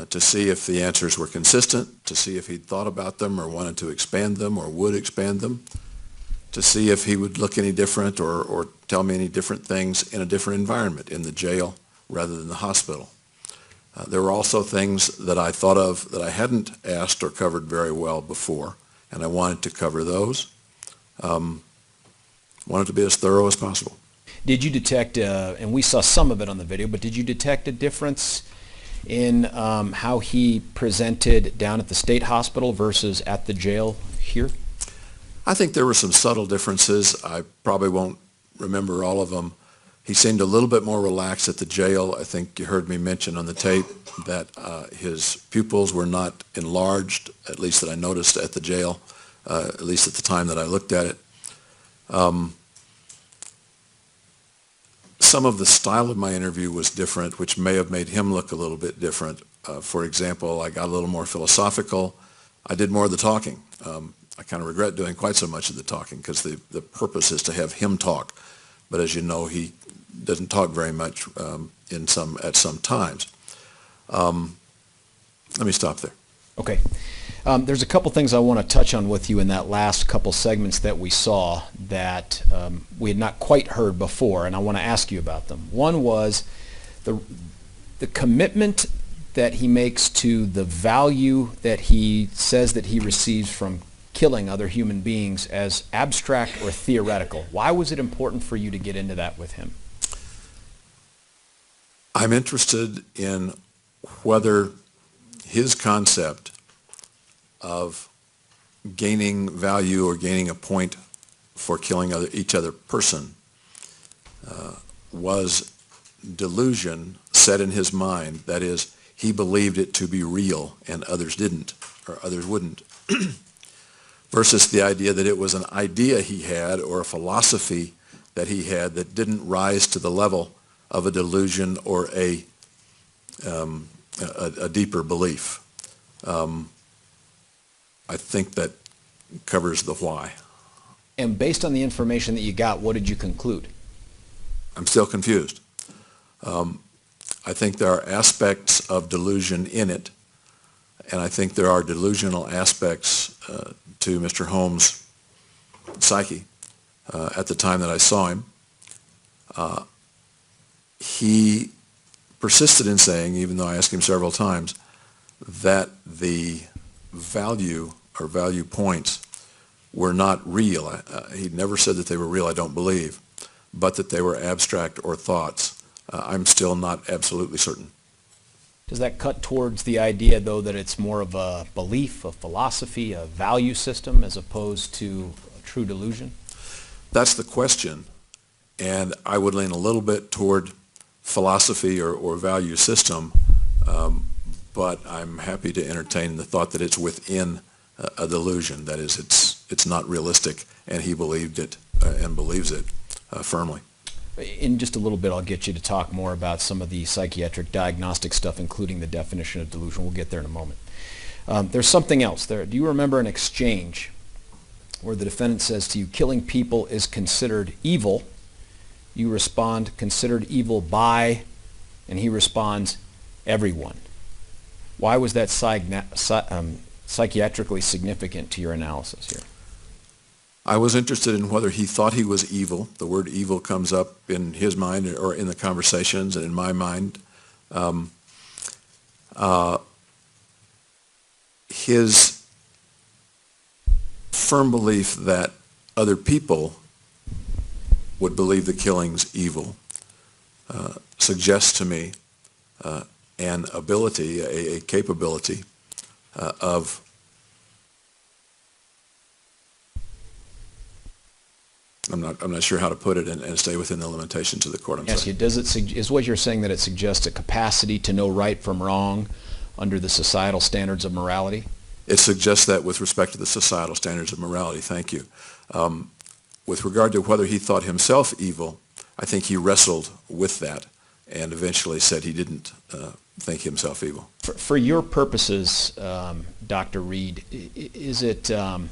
to see if the answers were consistent, to see if he'd thought about them or wanted to expand them or would expand them, to see if he would look any different or tell me any different things in a different environment, in the jail rather than the hospital. There were also things that I thought of that I hadn't asked or covered very well before, and I wanted to cover those. Wanted to be as thorough as possible. Did you detect, and we saw some of it on the video, but did you detect a difference in how he presented down at the state hospital versus at the jail here? I think there were some subtle differences. I probably won't remember all of them. He seemed a little bit more relaxed at the jail. I think you heard me mention on the tape that his pupils were not enlarged, at least that I noticed at the jail, at least at the time that I looked at it. Some of the style of my interview was different, which may have made him look a little bit different. For example, I got a little more philosophical. I did more of the talking. I kind of regret doing quite so much of the talking because the purpose is to have him talk. But as you know, he doesn't talk very much at some times. Let me stop there. Okay. There's a couple things I want to touch on with you in that last couple segments that we saw that we had not quite heard before, and I want to ask you about them. One was the commitment that he makes to the value that he says that he receives from killing other human beings as abstract or theoretical. Why was it important for you to get into that with him? I'm interested in whether his concept of gaining value or gaining a point for killing each other person was delusion set in his mind. That is, he believed it to be real and others didn't, or others wouldn't. Versus the idea that it was an idea he had or a philosophy that he had that didn't rise to the level of a delusion or a deeper belief. I think that covers the why. And based on the information that you got, what did you conclude? I'm still confused. I think there are aspects of delusion in it, and I think there are delusional aspects to Mr. Holmes' psyche at the time that I saw him. He persisted in saying, even though I asked him several times, that the value or value points were not real. He never said that they were real, I don't believe, but that they were abstract or thoughts. I'm still not absolutely certain. Does that cut towards the idea, though, that it's more of a belief, a philosophy, a value system, as opposed to a true delusion? That's the question, and I would lean a little bit toward philosophy or value system, but I'm happy to entertain the thought that it's within a delusion. That is, it's not realistic, and he believed it and believes it firmly. In just a little bit, I'll get you to talk more about some of the psychiatric diagnostic stuff, including the definition of delusion. We'll get there in a moment. There's something else there. Do you remember an exchange where the defendant says to you, killing people is considered evil? You respond, considered evil by, and he responds, everyone. Why was that psychiatrically significant to your analysis here? I was interested in whether he thought he was evil. The word evil comes up in his mind or in the conversations and in my mind. His firm belief that other people would believe the killing's evil suggests to me an ability, a capability of I'm not sure how to put it and stay within the limitations of the court. Yes, is what you're saying that it suggests a capacity to know right from wrong under the societal standards of morality? It suggests that with respect to the societal standards of morality. Thank you. With regard to whether he thought himself evil, I think he wrestled with that and eventually said he didn't think himself evil. For your purposes, Dr. Reed, is it the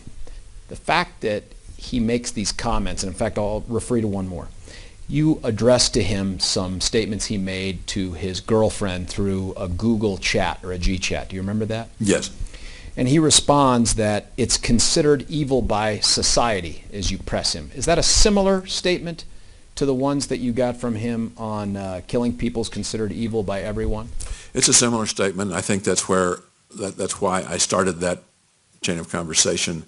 fact that he makes these comments, and in fact I'll refer you to one more. You addressed to him some statements he made to his girlfriend through a Google chat or a G-chat. Do you remember that? Yes. And he responds that it's considered evil by society as you press him. Is that a similar statement to the ones that you got from him on killing people is considered evil by everyone? It's a similar statement. I think that's why I started that chain of conversation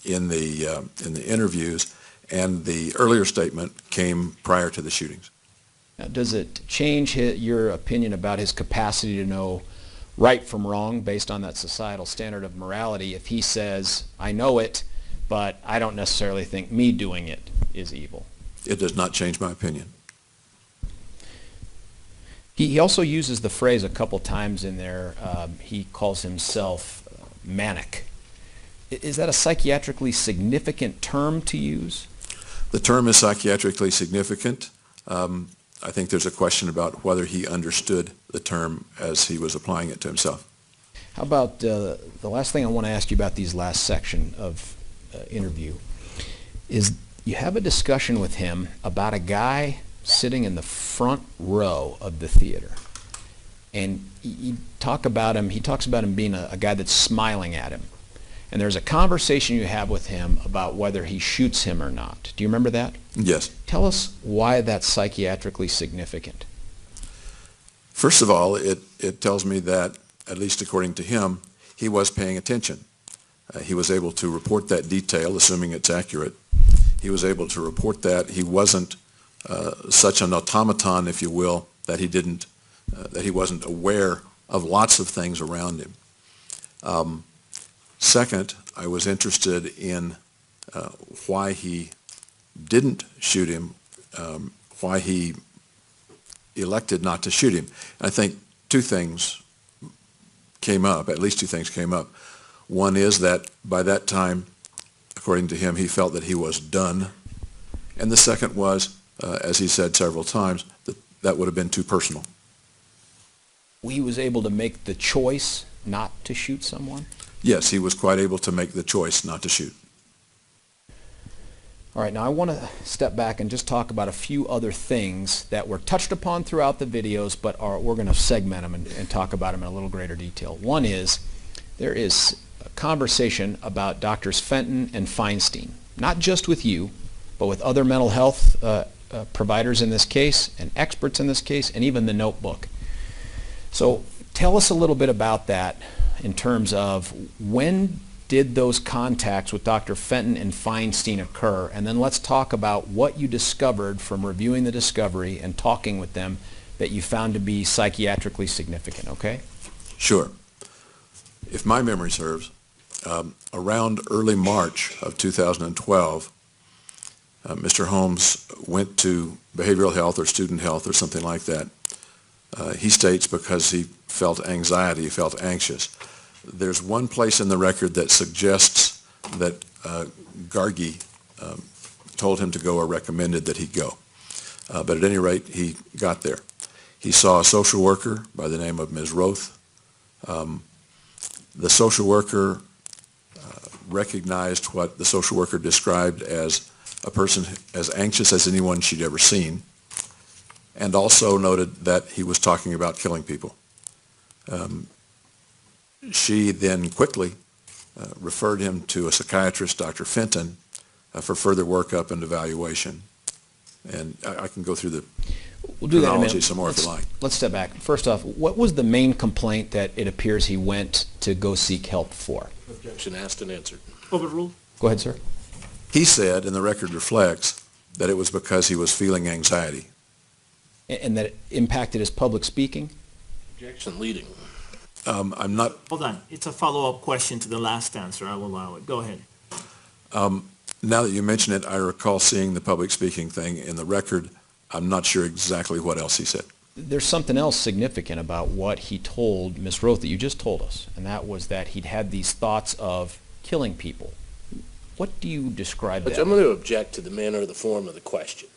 in the interviews, and the earlier statement came prior to the shootings. Now, does it change your opinion about his capacity to know right from wrong based on that societal standard of morality if he says, I know it, but I don't necessarily think me doing it is evil? It does not change my opinion. He also uses the phrase a couple times in there, he calls himself manic. Is that a psychiatrically significant term to use? The term is psychiatrically significant. I think there's a question about whether he understood the term as he was applying it to himself. How about the last thing I want to ask you about these last section of interview is you have a discussion with him about a guy sitting in the front row of the theater. And he talks about him being a guy that's smiling at him. And there's a conversation you have with him about whether he shoots him or not. Do you remember that? Yes. Tell us why that's psychiatrically significant. First of all, it tells me that, at least according to him, he was paying attention. He was able to report that detail, assuming it's accurate. He was able to report that. He wasn't such an automaton, if you will, that he wasn't aware of lots of things around him. Second, I was interested in why he didn't shoot him, why he elected not to shoot him. I think two things came up, at least two things came up. One is that by that time, according to him, he felt that he was done. And the second was, as he said several times, that would have been too personal. He was able to make the choice not to shoot someone? Yes, he was quite able to make the choice not to shoot. All right, now I want to step back and just talk about a few other things that were touched upon throughout the videos, but we're going to segment them and talk about them in a little greater detail. One is, there is a conversation about Drs. Fenton and Feinstein, not just with you, but with other mental health providers in this case, and experts in this case, and even the notebook. So tell us a little bit about that in terms of when did those contacts with Dr. Fenton and Feinstein occur, and then let's talk about what you discovered from reviewing the discovery and talking with them that you found to be psychiatrically significant, okay? Sure. If my memory serves, around early March of 2012, Mr. Holmes went to behavioral health or student health or something like that. He states because he felt anxiety, he felt anxious. There's one place in the record that suggests that Gargi told him to go or recommended that he go. But at any rate, he got there. He saw a social worker by the name of Ms. Roth. The social worker recognized what the social worker described as a person as anxious as anyone she'd ever seen, and also noted that he was talking about killing people. She then quickly referred him to a psychiatrist, Dr. Fenton, for further workup and evaluation. And I can go through the We'll do that in a chronology minute. some more if you like. Let's step back. First off, what was the main complaint that it appears he went to go seek help for? Objection asked and answered. Overruled. Go ahead, sir. He said, and the record reflects, that it was because he was feeling anxiety. And that it impacted his public speaking? Objection leading. I'm not, Hold on. It's a follow-up question to the last answer. I will allow it. Go ahead. now that you mention it, I recall seeing the public speaking thing in the record. I'm not sure exactly what else he said. There's something else significant about what he told Ms. Roth that you just told us, and that was that he'd had these thoughts of killing people. What do you describe But that? I'm going to object to the manner or the form of the question.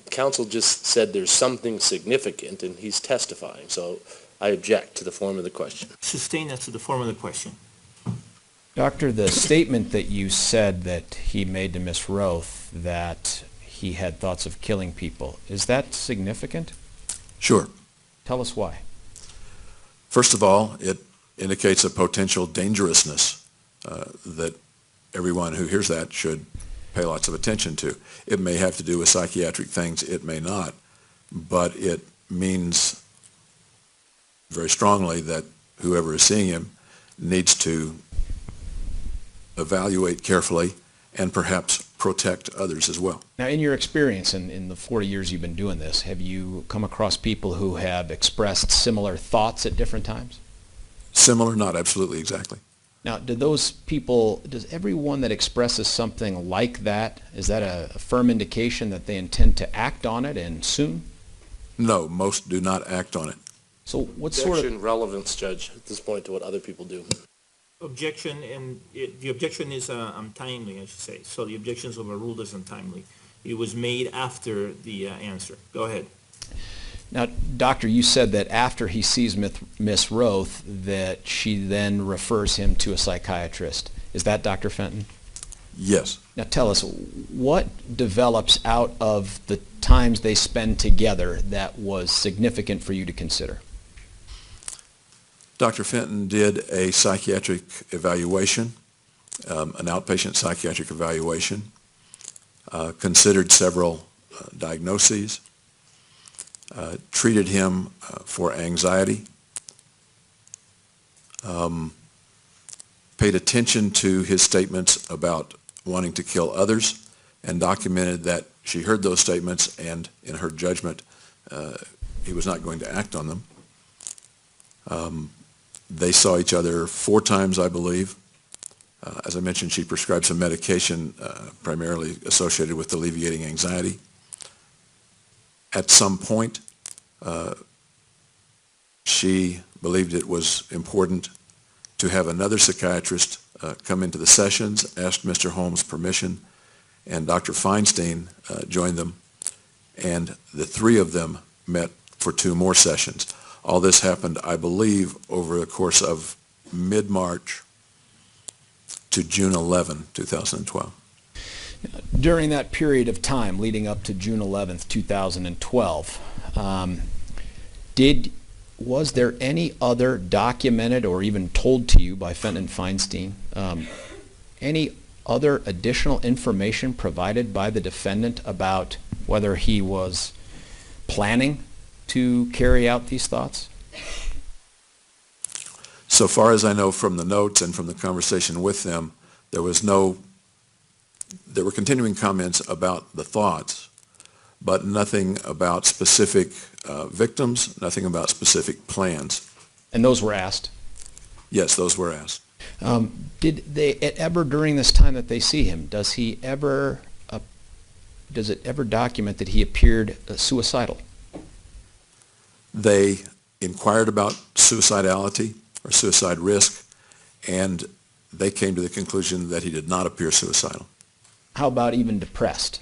Counsel just said there's something significant, and he's testifying, so I object to the form of the question. Sustain as to the form of the question. Doctor, the statement that you said that he made to Ms. Roth that he had thoughts of killing people, is that significant? Sure. Tell us why. First of all, it indicates a potential dangerousness that everyone who hears that should pay lots of attention to. It may have to do with psychiatric things, it may not, but it means very strongly that whoever is seeing him needs to evaluate carefully and perhaps protect others as well. Now, in your experience in the 40 years you've been doing this, have you come across people who have expressed similar thoughts at different times? Similar, not absolutely exactly. Now, does everyone that expresses something like that, is that a firm indication that they intend to act on it and soon? No, most do not act on it. So what sort of... Objection, relevance, Judge, at this point to what other people do. Objection, and the objection is untimely, I should say. So the objection is overruled as untimely. It was made after the answer. Go ahead. Now, Doctor, you said that after he sees Miss Roth, that she then refers him to a psychiatrist. Is that Dr. Fenton? Yes. Now tell us, what develops out of the times they spend together that was significant for you to consider? Dr. Fenton did a psychiatric evaluation, an outpatient psychiatric evaluation, considered several diagnoses, treated him for anxiety, paid attention to his statements about wanting to kill others, and documented that she heard those statements and, in her judgment, he was not going to act on them. They saw each other 4 times, I believe. As I mentioned, she prescribed some medication primarily associated with alleviating anxiety. At some point, she believed it was important to have another psychiatrist come into the sessions, asked Mr. Holmes' permission, and Dr. Feinstein joined them, and the 3 of them met for 2 more sessions. All this happened, I believe, over the course of mid-March to June 11, 2012. During that period of time leading up to June 11th, 2012, was there any other documented or even told to you by Fenton and Feinstein, any other additional information provided by the defendant about whether he was planning to carry out these thoughts? So far as I know from the notes and from the conversation with them, there were continuing comments about the thoughts, but nothing about specific victims, nothing about specific plans. And those were asked? Yes, those were asked. Did they ever, during this time that they see him, does it ever document that he appeared suicidal? They inquired about suicidality or suicide risk, and they came to the conclusion that he did not appear suicidal. How about even depressed?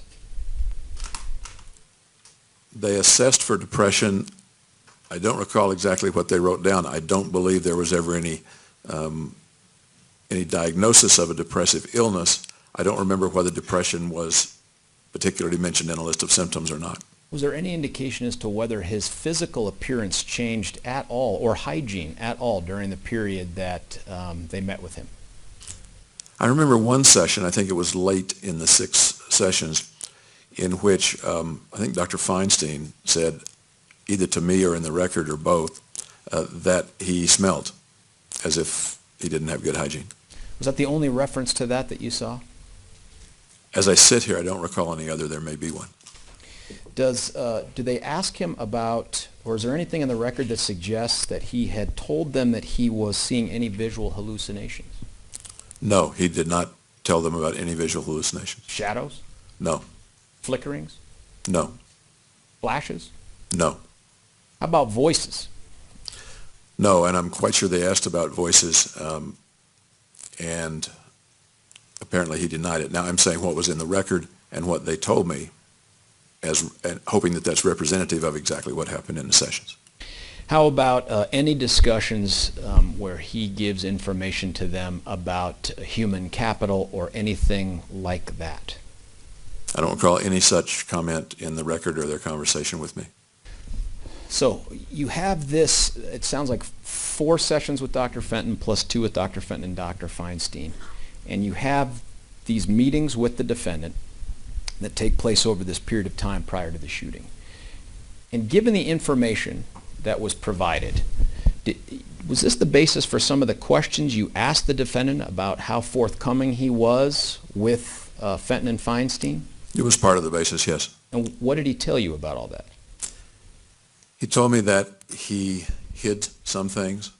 They assessed for depression. I don't recall exactly what they wrote down. I don't believe there was ever any diagnosis of a depressive illness. I don't remember whether depression was particularly mentioned in a list of symptoms or not. Was there any indication as to whether his physical appearance changed at all, or hygiene at all, during the period that they met with him? I remember one session, I think it was late in the 6 sessions, in which I think Dr. Feinstein said, either to me or in the record or both, that he smelled as if he didn't have good hygiene. Was that the only reference to that that you saw? As I sit here, I don't recall any other. There may be one. Do they ask him about, or is there anything in the record that suggests that he had told them that he was seeing any visual hallucinations? No, he did not tell them about any visual hallucinations. Shadows? No, Flickerings? no, Flashes? no, How about voices? no, and I'm quite sure they asked about voices, and apparently he denied it. Now, I'm saying what was in the record and what they told me, and hoping that that's representative of exactly what happened in the sessions. How about any discussions where he gives information to them about human capital or anything like that? I don't recall any such comment in the record or their conversation with me. So you have this, it sounds like 4 sessions with Dr. Fenton plus 2 with Dr. Fenton and Dr. Feinstein. And you have these meetings with the defendant that take place over this period of time prior to the shooting. And given the information that was provided, was this the basis for some of the questions you asked the defendant about how forthcoming he was with Fenton and Feinstein? It was part of the basis, yes. And what did he tell you about all that? He told me that he hid some things.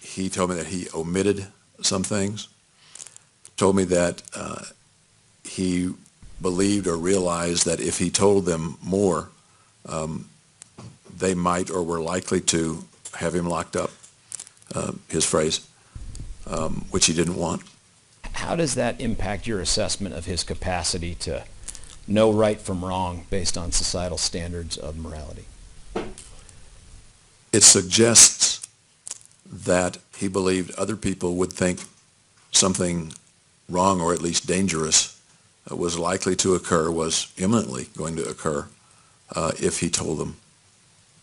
He told me that he omitted some things. Told me that he believed or realized that if he told them more, they might or were likely to have him locked up, his phrase, which he didn't want. How does that impact your assessment of his capacity to know right from wrong based on societal standards of morality? It suggests that he believed other people would think something wrong or at least dangerous was likely to occur, was imminently going to occur if he told them.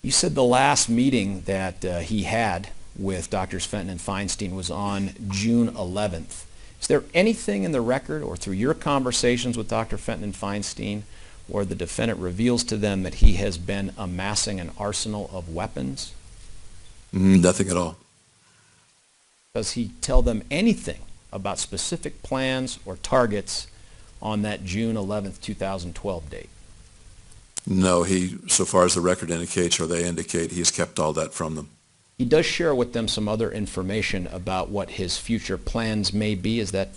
You said the last meeting that he had with Drs. Fenton and Feinstein was on June 11th. Is there anything in the record or through your conversations with Dr. Fenton and Feinstein where the defendant reveals to them that he has been amassing an arsenal of weapons? Nothing at all. Does he tell them anything about specific plans or targets on that June 11th, 2012 date? No, he, so far as the record indicates or they indicate, he's kept all that from them. He does share with them some other information about what his future plans may be. Is that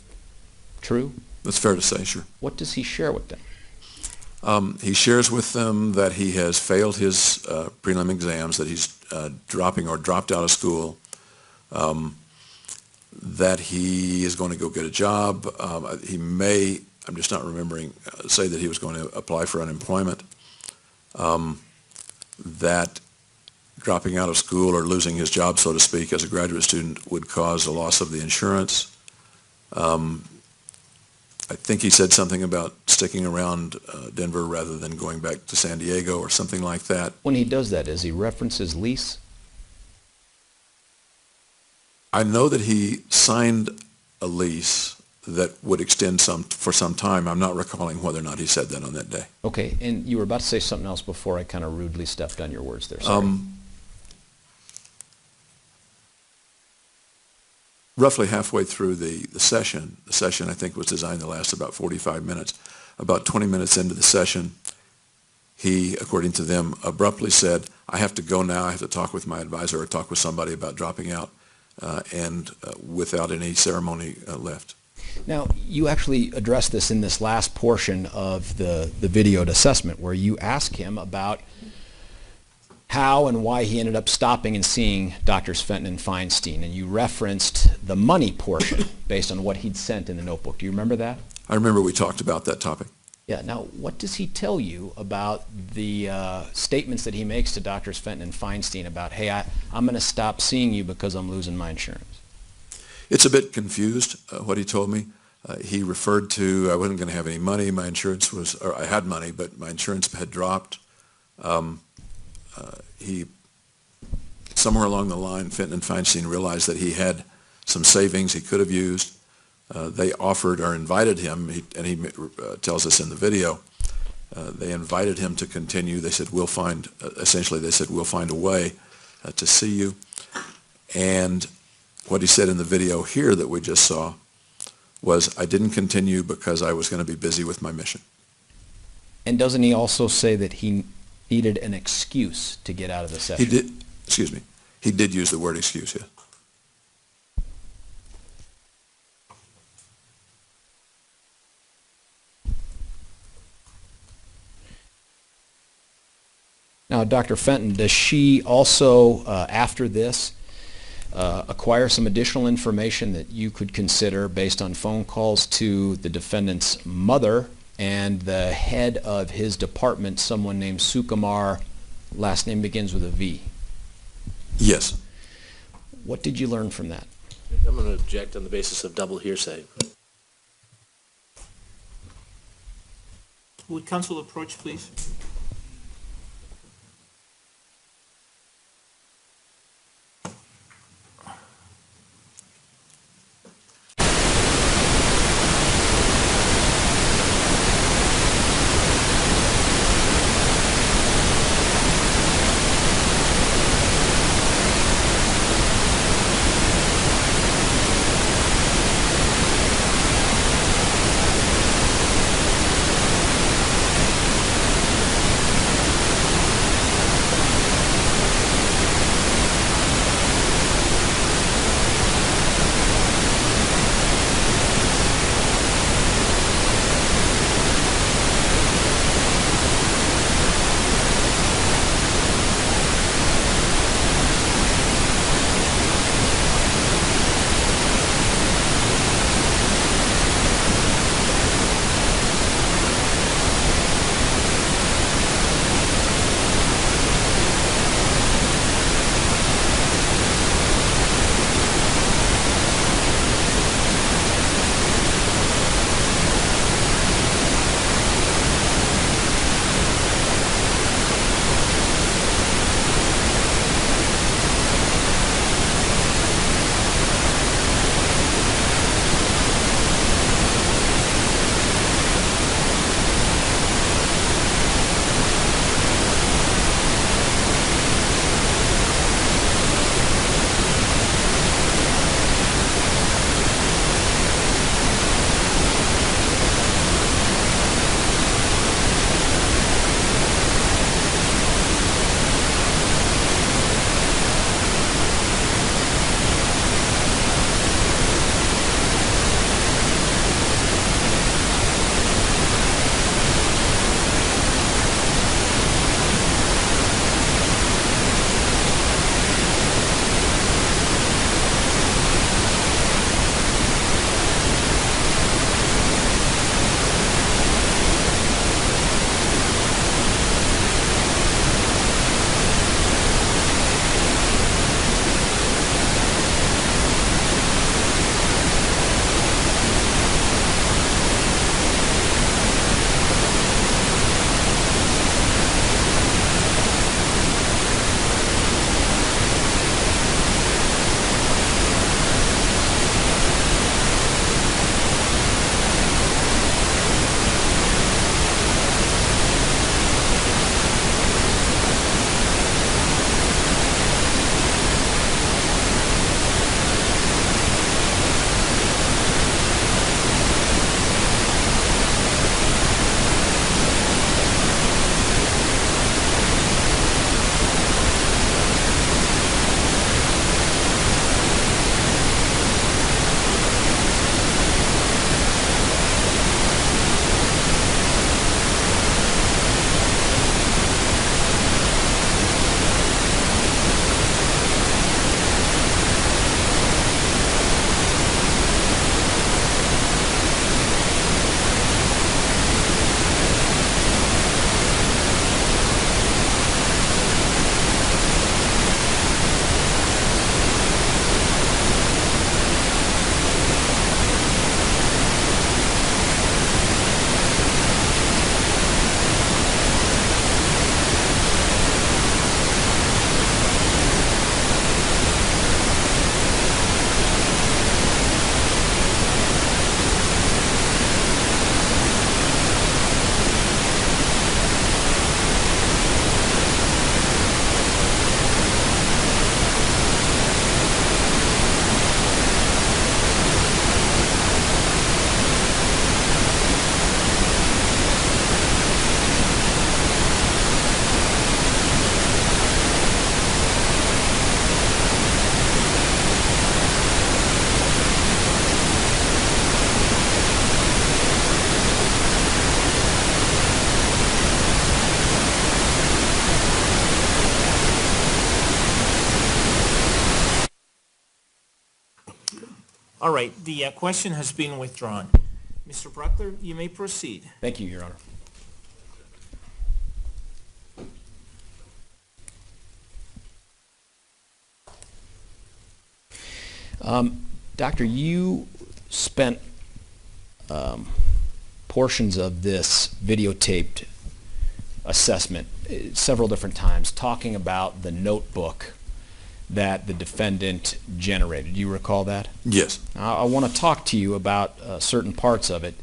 true? That's fair to say, sure. What does he share with them? He shares with them that he has failed his prelim exams, that he's dropping or dropped out of school, that he is going to go get a job. He may, I'm just not remembering, say that he was going to apply for unemployment, that dropping out of school or losing his job, so to speak, as a graduate student would cause a loss of the insurance. I think he said something about sticking around Denver rather than going back to San Diego or something like that. When he does that, does he reference his lease? I know that he signed a lease that would extend for some time. I'm not recalling whether or not he said that on that day. Okay, and you were about to say something else before I kind of rudely stepped on your words there. Sorry. Roughly halfway through the session I think was designed to last about 45 minutes. About 20 minutes into the session, he, according to them, abruptly said, I have to go now, I have to talk with my advisor or talk with somebody about dropping out, and without any ceremony left. Now, you actually addressed this in this last portion of the videoed assessment where you ask him about how and why he ended up stopping and seeing Drs. Fenton and Feinstein, and you referenced the money portion based on what he'd sent in the notebook. Do you remember that? I remember we talked about that topic. Yeah. Now, what does he tell you about the statements that he makes to Drs. Fenton and Feinstein about, hey, I'm going to stop seeing you because I'm losing my insurance? It's a bit confused, what he told me. He referred to, I wasn't going to have any money, my insurance was, or I had money, but my insurance had dropped. He, somewhere along the line, Fenton and Feinstein realized that he had some savings he could have used. They offered or invited him, and he tells us in the video, they invited him to continue. They said, essentially they said, we'll find a way to see you. And what he said in the video here that we just saw was, I didn't continue because I was going to be busy with my mission. And doesn't he also say that he needed an excuse to get out of the session? He did use the word excuse, yeah. Now, Dr. Fenton, does she also, after this, acquire some additional information that you could consider based on phone calls to the defendant's mother and the head of his department, someone named Sukumar, last name begins with a V? Yes. What did you learn from that? I'm going to object on the basis of double hearsay. Would counsel approach, please? All right, the question has been withdrawn. Mr. Bruckler, you may proceed. Thank you, Your Honor. Doctor, you spent portions of this videotaped assessment several different times talking about the notebook that the defendant generated. Do you recall that? Yes. I want to talk to you about certain parts of it.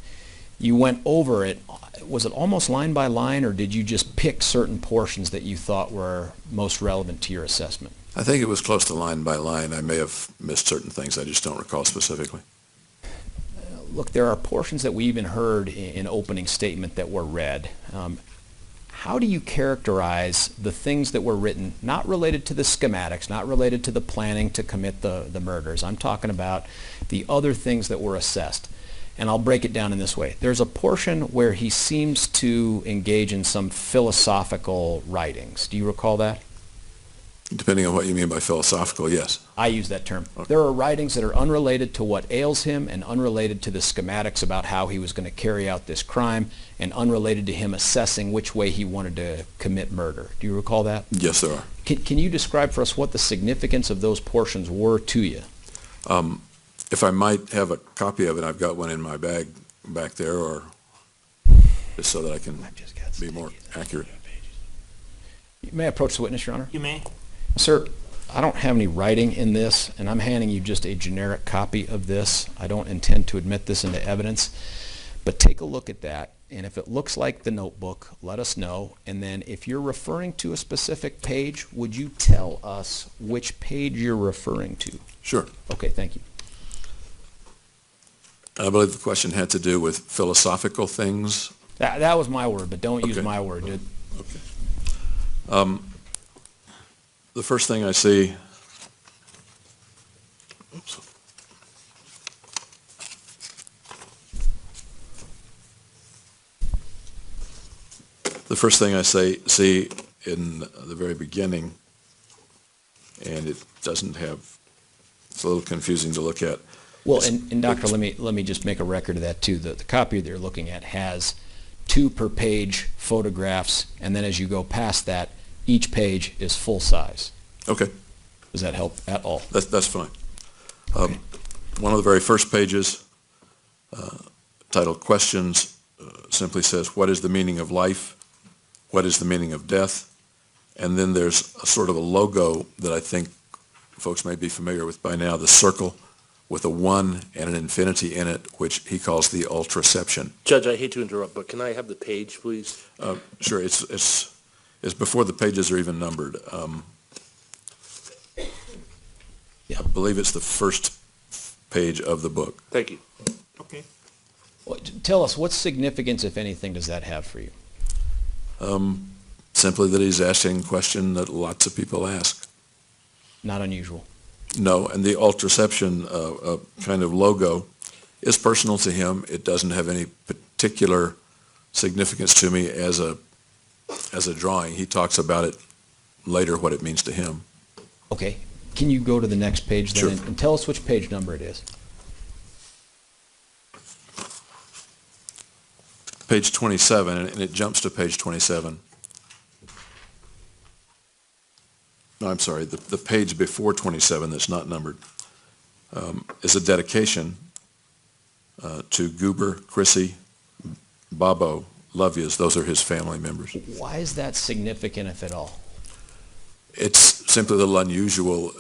You went over it. Was it almost line by line, or did you just pick certain portions that you thought were most relevant to your assessment? I think it was close to line by line. I may have missed certain things. I just don't recall specifically. Look, there are portions that we even heard in opening statement that were read. How do you characterize the things that were written, not related to the schematics, not related to the planning to commit the murders? I'm talking about the other things that were assessed. And I'll break it down in this way. There's a portion where he seems to engage in some philosophical writings. Do you recall that? Depending on what you mean by philosophical, yes. I use that term. Okay. There are writings that are unrelated to what ails him and unrelated to the schematics about how he was going to carry out this crime and unrelated to him assessing which way he wanted to commit murder. Do you recall that? Yes, there are. Can you describe for us what the significance of those portions were to you? If I might have a copy of it, I've got one in my bag back there, or just so that I can be more accurate. You may approach the witness, Your Honor. You may. Sir, I don't have any writing in this, and I'm handing you just a generic copy of this. I don't intend to admit this into evidence, but take a look at that, and if it looks like the notebook, let us know. And then if you're referring to a specific page, would you tell us which page you're referring to? Sure. Okay, thank you. I believe the question had to do with philosophical things. That was my word, but don't use Okay. my word, dude. Okay. The first thing I see, oops. The first thing I see in the very beginning, and it doesn't have, it's a little confusing to look at. Well, and Doctor, let me just make a record of that too. The copy that you're looking at has 2 per page photographs, and then as you go past that, each page is full size. Okay. Does that help at all? That's fine. Okay. One of the very first pages, titled Questions, simply says, what is the meaning of life? What is the meaning of death? And then there's a sort of a logo that I think folks may be familiar with by now, the circle with a 1 and an infinity in it, which he calls the ultraception. Judge, I hate to interrupt, but can I have the page, please? Sure, it's before the pages are even numbered. Yeah. I believe it's the first page of the book. Thank you. Okay. Well, tell us, what significance, if anything, does that have for you? Simply that he's asking a question that lots of people ask. Not unusual. No, and the ultraception kind of logo is personal to him. It doesn't have any particular significance to me as a drawing. He talks about it later, what it means to him. Okay. Can you go to the next page then Sure. and tell us which page number it is? Page 27, and it jumps to page 27. No, I'm sorry, the page before 27 that's not numbered is a dedication to Goober, Chrissy, Bobo, love yous. Those are his family members. Why is that significant, if at all? It's simply a little unusual.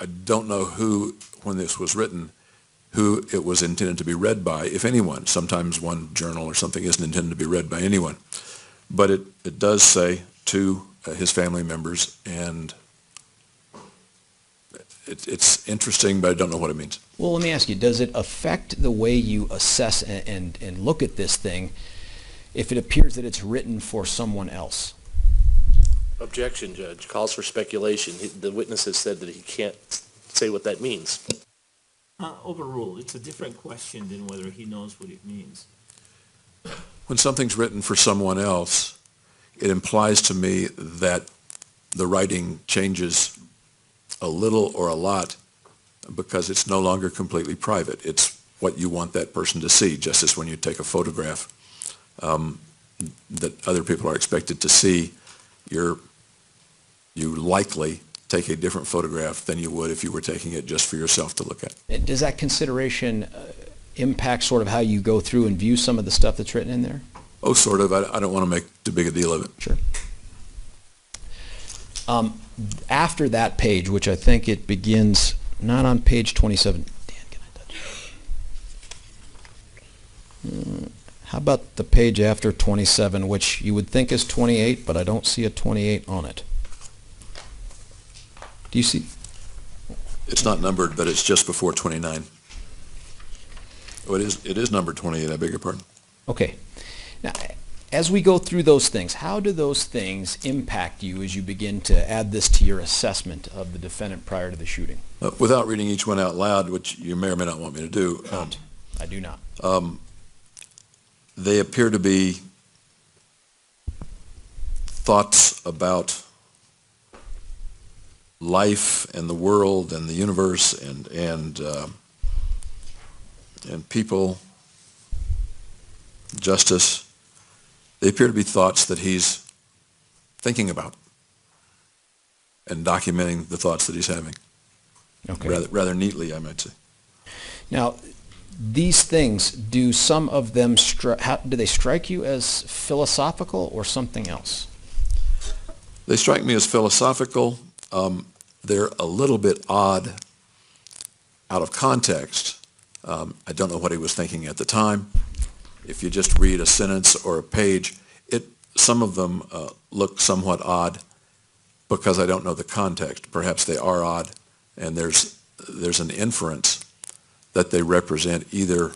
I don't know who, when this was written, who it was intended to be read by, if anyone. Sometimes one journal or something isn't intended to be read by anyone. But it does say to his family members, and it's interesting, but I don't know what it means. Well, let me ask you, does it affect the way you assess and look at this thing if it appears that it's written for someone else? Objection, Judge. Calls for speculation. The witness has said that he can't say what that means. Overruled. It's a different question than whether he knows what it means. When something's written for someone else, it implies to me that the writing changes a little or a lot because it's no longer completely private. It's what you want that person to see, just as when you take a photograph that other people are expected to see, you likely take a different photograph than you would if you were taking it just for yourself to look at. And does that consideration impact sort of how you go through and view some of the stuff that's written in there? Oh, sort of. I don't want to make too big a deal of it. Sure. After that page, which I think it begins not on page 27. Dan, can I touch? How about the page after 27, which you would think is 28, but I don't see a 28 on it. Do you see? It's not numbered, but it's just before 29. Oh, it is numbered 28, I beg your pardon. Okay. Now, as we go through those things, how do those things impact you as you begin to add this to your assessment of the defendant prior to the shooting? Without reading each one out loud, which you may or may not want me to do, I do not. they appear to be thoughts about life and the world and the universe and people, justice. They appear to be thoughts that he's thinking about and documenting the thoughts that he's having. Okay. Rather neatly, I might say. Now, these things, do some of them, do they strike you as philosophical or something else? They strike me as philosophical. They're a little bit odd out of context. I don't know what he was thinking at the time. If you just read a sentence or a page, some of them look somewhat odd because I don't know the context. Perhaps they are odd, and there's an inference that they represent either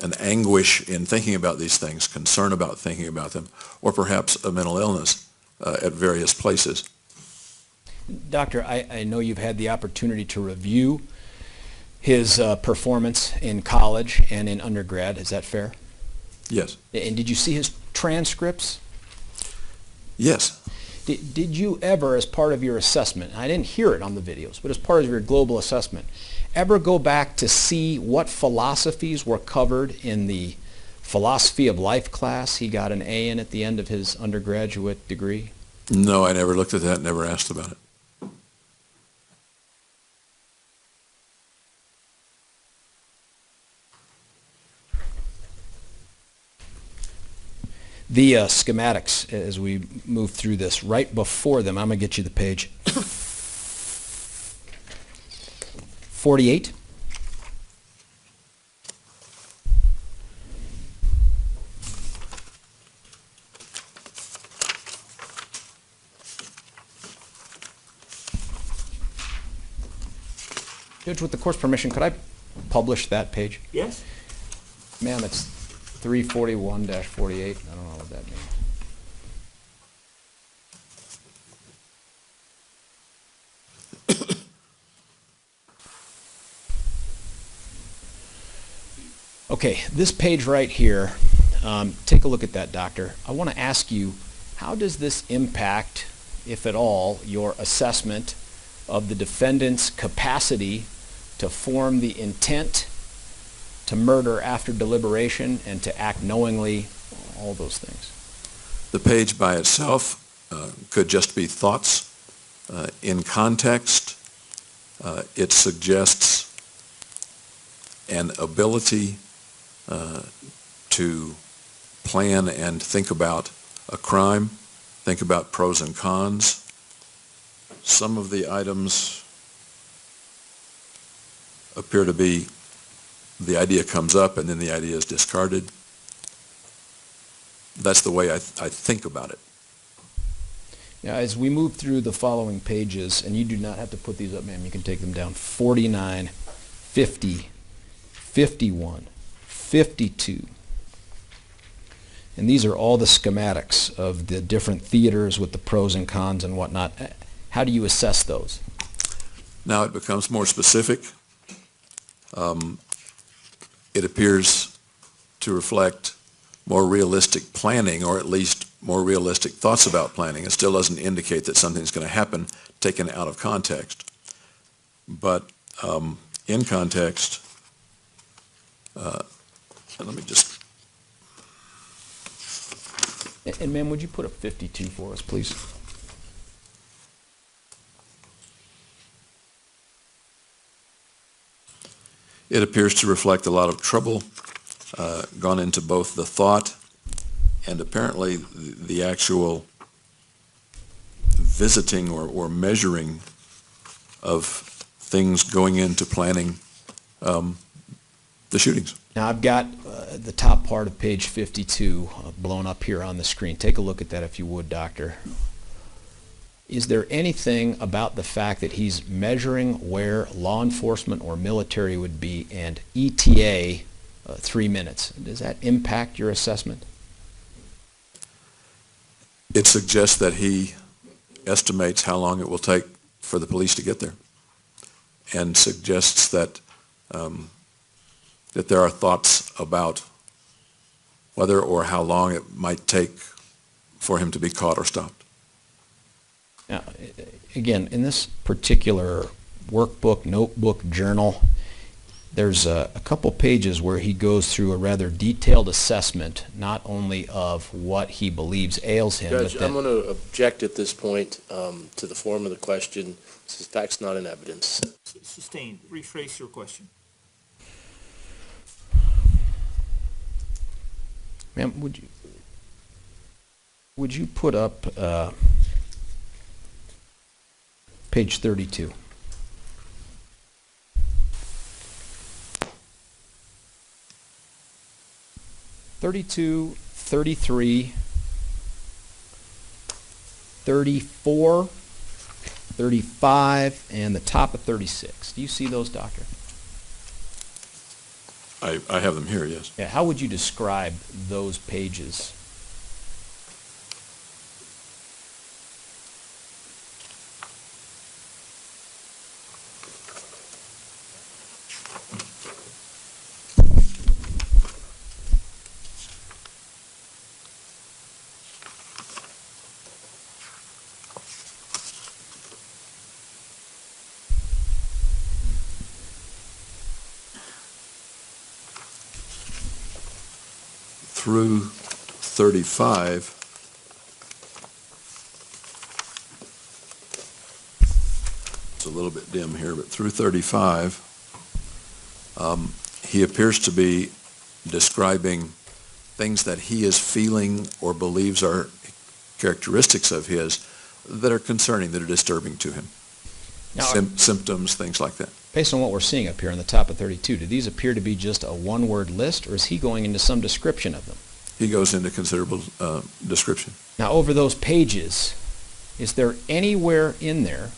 an anguish in thinking about these things, concern about thinking about them, or perhaps a mental illness at various places. Doctor, I know you've had the opportunity to review his performance in college and in undergrad. Is that fair? Yes. And did you see his transcripts? Yes. Did you ever, as part of your assessment, and I didn't hear it on the videos, but as part of your global assessment, ever go back to see what philosophies were covered in the philosophy of life class he got an A in at the end of his undergraduate degree? No, I never looked at that, never asked about it. The schematics, as we move through this, right before them, I'm going to get you the page. 48. Judge, with the court's permission, could I publish that page? Yes? Ma'am, it's 341-48. I don't know what that means. Okay, this page right here, take a look at that, Doctor. I want to ask you, how does this impact, if at all, your assessment of the defendant's capacity to form the intent to murder after deliberation and to act knowingly, all those things? The page by itself could just be thoughts. In context, it suggests an ability to plan and think about a crime, think about pros and cons. Some of the items appear to be the idea comes up and then the idea is discarded. That's the way I think about it. Now, as we move through the following pages, and you do not have to put these up, ma'am, you can take them down, 49, 50, 51, 52. And these are all the schematics of the different theaters with the pros and cons and whatnot. How do you assess those? Now it becomes more specific. It appears to reflect more realistic planning, or at least more realistic thoughts about planning. It still doesn't indicate that something's going to happen taken out of context. But In context, let me just, And ma'am, would you put up 52 for us, please? it appears to reflect a lot of trouble gone into both the thought and apparently the actual visiting or measuring of things going into planning the shootings. Now, I've got the top part of page 52 blown up here on the screen. Take a look at that if you would, Doctor. Is there anything about the fact that he's measuring where law enforcement or military would be and ETA 3 minutes? Does that impact your assessment? It suggests that he estimates how long it will take for the police to get there, and suggests that that there are thoughts about whether or how long it might take for him to be caught or stopped. Now, again, in this particular workbook, notebook, journal, there's a couple pages where he goes through a rather detailed assessment, not only of what he believes ails him, Judge, but that... I'm going to object at this point to the form of the question. This is facts not in evidence. Sustained. Rephrase your question. Ma'am, would you put up page 32? (32, 33, 34, 35, and the top of 36. Do you see those, Doctor? I have them here, yes. Yeah, how would you describe those pages? Through 35, it's a little bit dim here, but through 35, he appears to be describing things that he is feeling or believes are characteristics of his that are concerning, that are disturbing to him. Now, Symptoms, things like that. based on what we're seeing up here on the top of 32, do these appear to be just a one-word list, or is he going into some description of them? He goes into considerable description. Now, over those pages, is there anywhere in there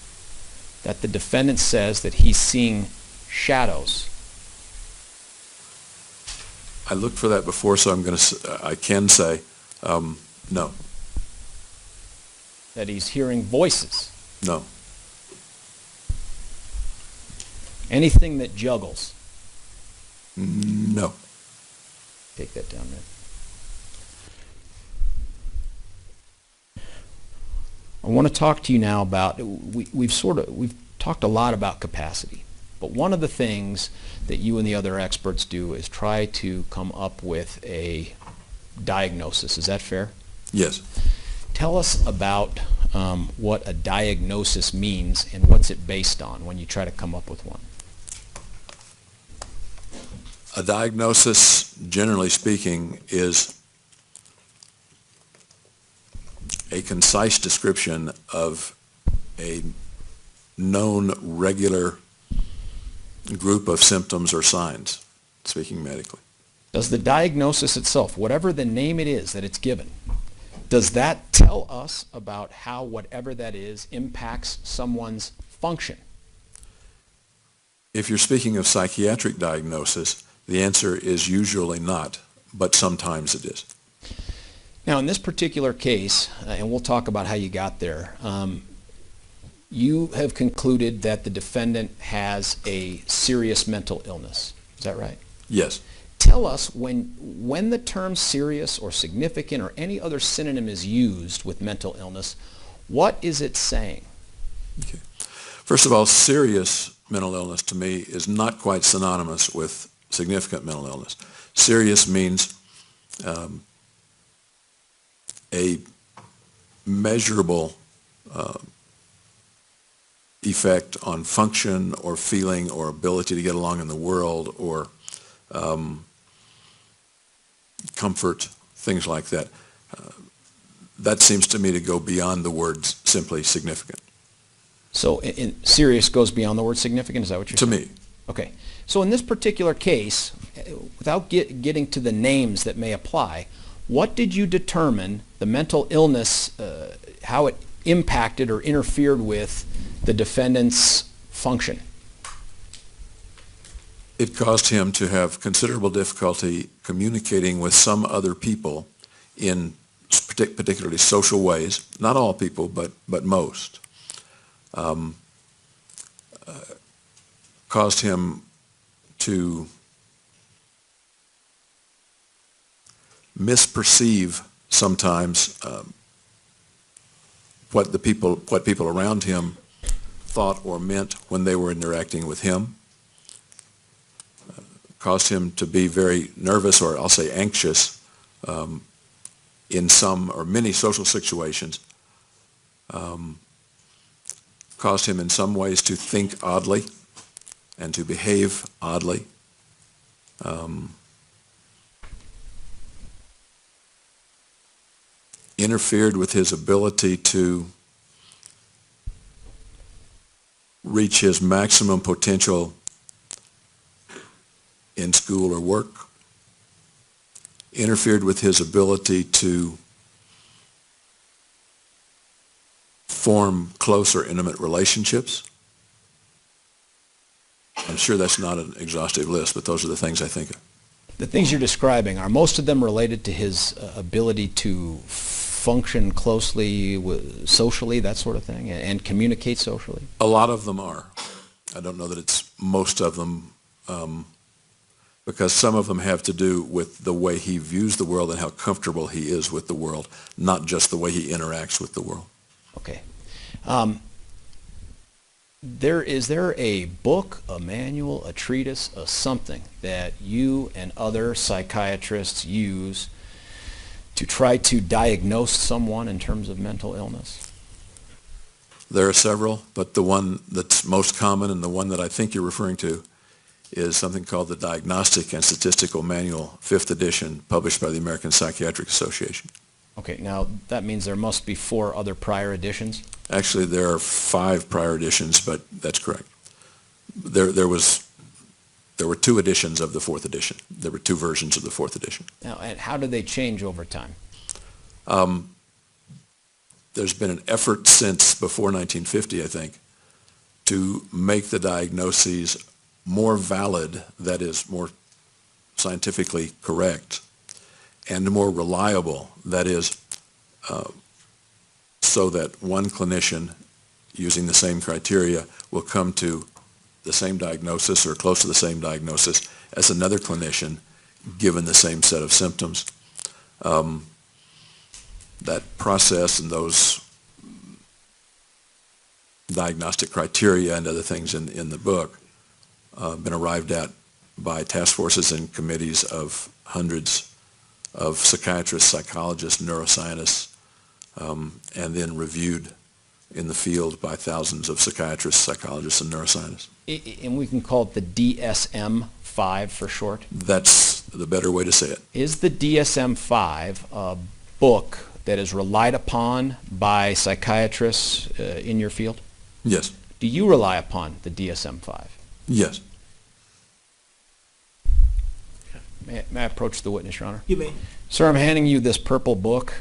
that the defendant says that he's seeing shadows? I looked for that before, so I can say no. That he's hearing voices? No. Anything that juggles? No. Take that down, man. I want to talk to you now about, we've talked a lot about capacity, but one of the things that you and the other experts do is try to come up with a diagnosis. Is that fair? Yes. Tell us about what a diagnosis means and what's it based on when you try to come up with one. A diagnosis, generally speaking, is a concise description of a known regular group of symptoms or signs, speaking medically. Does the diagnosis itself, whatever the name it is that it's given, does that tell us about how whatever that is impacts someone's function? If you're speaking of psychiatric diagnosis, the answer is usually not, but sometimes it is. Now, in this particular case, and we'll talk about how you got there, you have concluded that the defendant has a serious mental illness. Is that right? Yes. Tell us when the term serious or significant or any other synonym is used with mental illness, what is it saying? Okay. First of all, serious mental illness to me is not quite synonymous with significant mental illness. Serious means a measurable effect on function or feeling or ability to get along in the world or comfort, things like that. That seems to me to go beyond the words simply significant. So serious goes beyond the word significant, is that what you're saying? To me. Okay. So in this particular case, without getting to the names that may apply, what did you determine the mental illness, how it impacted or interfered with the defendant's function? It caused him to have considerable difficulty communicating with some other people in particularly social ways. Not all people, but most. Caused him to misperceive sometimes what people around him thought or meant when they were interacting with him. Caused him to be very nervous, or I'll say anxious, in some or many social situations. Caused him in some ways to think oddly and to behave oddly. Interfered with his ability to reach his maximum potential in school or work. Interfered with his ability to form close or intimate relationships. I'm sure that's not an exhaustive list, but those are the things I think of. The things you're describing, are most of them related to his ability to function closely, socially, that sort of thing, and communicate socially? A lot of them are. I don't know that it's most of them, because some of them have to do with the way he views the world and how comfortable he is with the world, not just the way he interacts with the world. Okay. Is there a book, a manual, a treatise, a something that you and other psychiatrists use to try to diagnose someone in terms of mental illness? There are several, but the one that's most common and the one that I think you're referring to is something called the Diagnostic and Statistical Manual, 5th edition, published by the American Psychiatric Association. Okay, now that means there must be 4 other prior editions? Actually, there are 5 prior editions, but that's correct. There were 2 editions of the 4th edition. There were 2 versions of the 4th edition. Now, and how do they change over time? There's been an effort since before 1950, I think, to make the diagnoses more valid, that is, more scientifically correct, and more reliable, that is, so that one clinician using the same criteria will come to the same diagnosis or close to the same diagnosis as another clinician given the same set of symptoms. That process and those diagnostic criteria and other things in the book been arrived at by task forces and committees of hundreds of psychiatrists, psychologists, neuroscientists, and then reviewed in the field by thousands of psychiatrists, psychologists, and neuroscientists. And we can call it the DSM-5 for short? That's the better way to say it. Is the DSM-5 a book that is relied upon by psychiatrists in your field? Yes. Do you rely upon the DSM-5? Yes. May I approach the witness, Your Honor? You may. Sir, I'm handing you this purple book.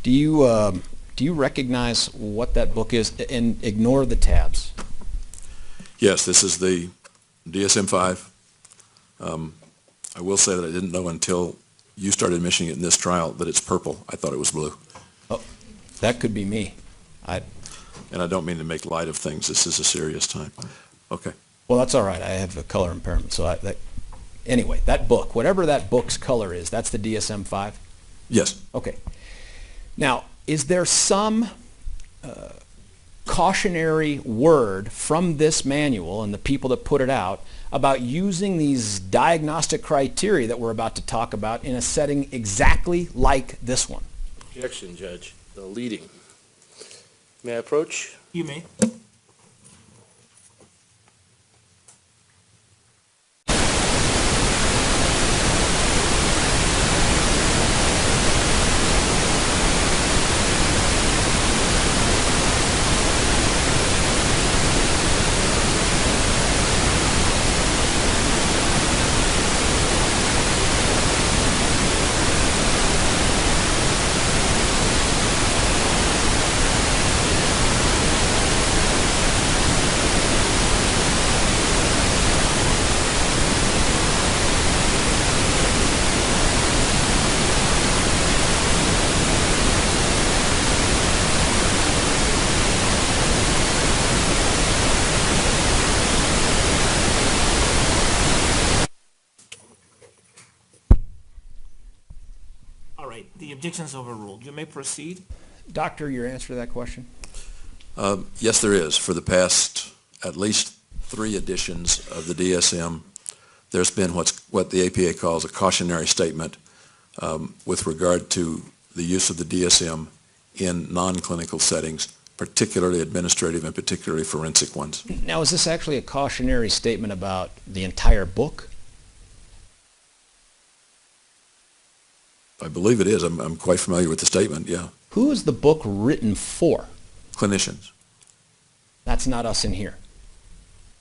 Do you recognize what that book is? And ignore the tabs. Yes, this is the DSM-5. I will say that I didn't know until you started mentioning it in this trial that it's purple. I thought it was blue. Oh, that could be me. And I don't mean to make light of things. This is a serious time. Okay. Well, that's all right. I have a color impairment. So anyway, that book, whatever that book's color is, that's the DSM-5? Yes. Okay. Now, is there some cautionary word from this manual and the people that put it out about using these diagnostic criteria that we're about to talk about in a setting exactly like this one? Objection, Judge. The leading. May I approach? You may. All right, the objection is overruled. You may proceed. Doctor, your answer to that question? Yes, there is. For the past at least 3 editions of the DSM, there's been what the APA calls a cautionary statement with regard to the use of the DSM in non-clinical settings, particularly administrative and particularly forensic ones. Now, is this actually a cautionary statement about the entire book? I believe it is. I'm quite familiar with the statement, yeah. Who is the book written for? Clinicians. That's not us in here.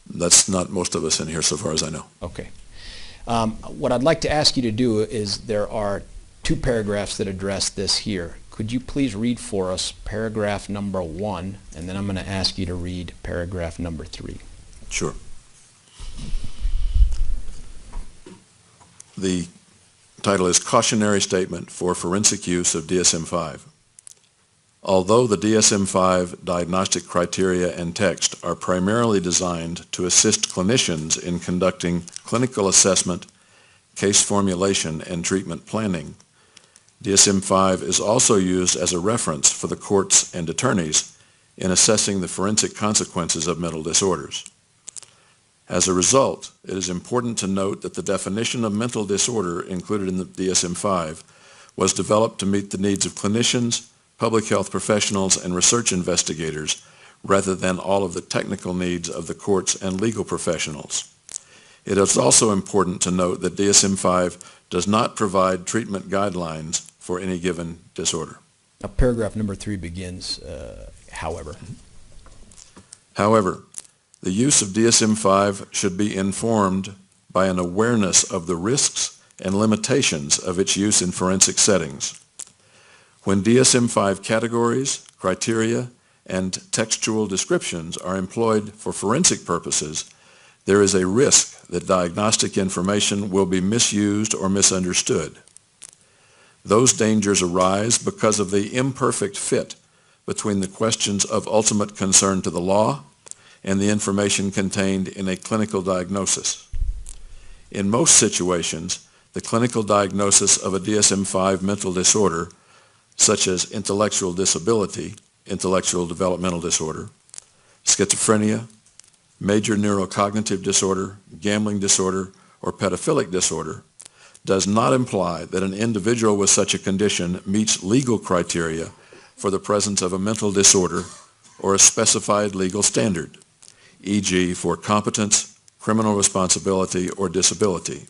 That's not most of us in here so far as I know. Okay. What I'd like to ask you to do is there are 2 paragraphs that address this here. Could you please read for us paragraph number 1, and then I'm going to ask you to read paragraph number 3. Sure. The title is Cautionary Statement for Forensic Use of DSM-5. Although the DSM-5 diagnostic criteria and text are primarily designed to assist clinicians in conducting clinical assessment, case formulation, and treatment planning, DSM-5 is also used as a reference for the courts and attorneys in assessing the forensic consequences of mental disorders. As a result, it is important to note that the definition of mental disorder included in the DSM-5 was developed to meet the needs of clinicians, public health professionals, and research investigators, rather than all of the technical needs of the courts and legal professionals. It is also important to note that DSM-5 does not provide treatment guidelines for any given disorder. Now, paragraph number 3 begins, however. However, the use of DSM-5 should be informed by an awareness of the risks and limitations of its use in forensic settings. When DSM-5 categories, criteria, and textual descriptions are employed for forensic purposes, there is a risk that diagnostic information will be misused or misunderstood. Those dangers arise because of the imperfect fit between the questions of ultimate concern to the law and the information contained in a clinical diagnosis. In most situations, the clinical diagnosis of a DSM-5 mental disorder, such as intellectual disability, intellectual developmental disorder, schizophrenia, major neurocognitive disorder, gambling disorder, or pedophilic disorder, does not imply that an individual with such a condition meets legal criteria for the presence of a mental disorder or a specified legal standard, e.g. for competence, criminal responsibility, or disability.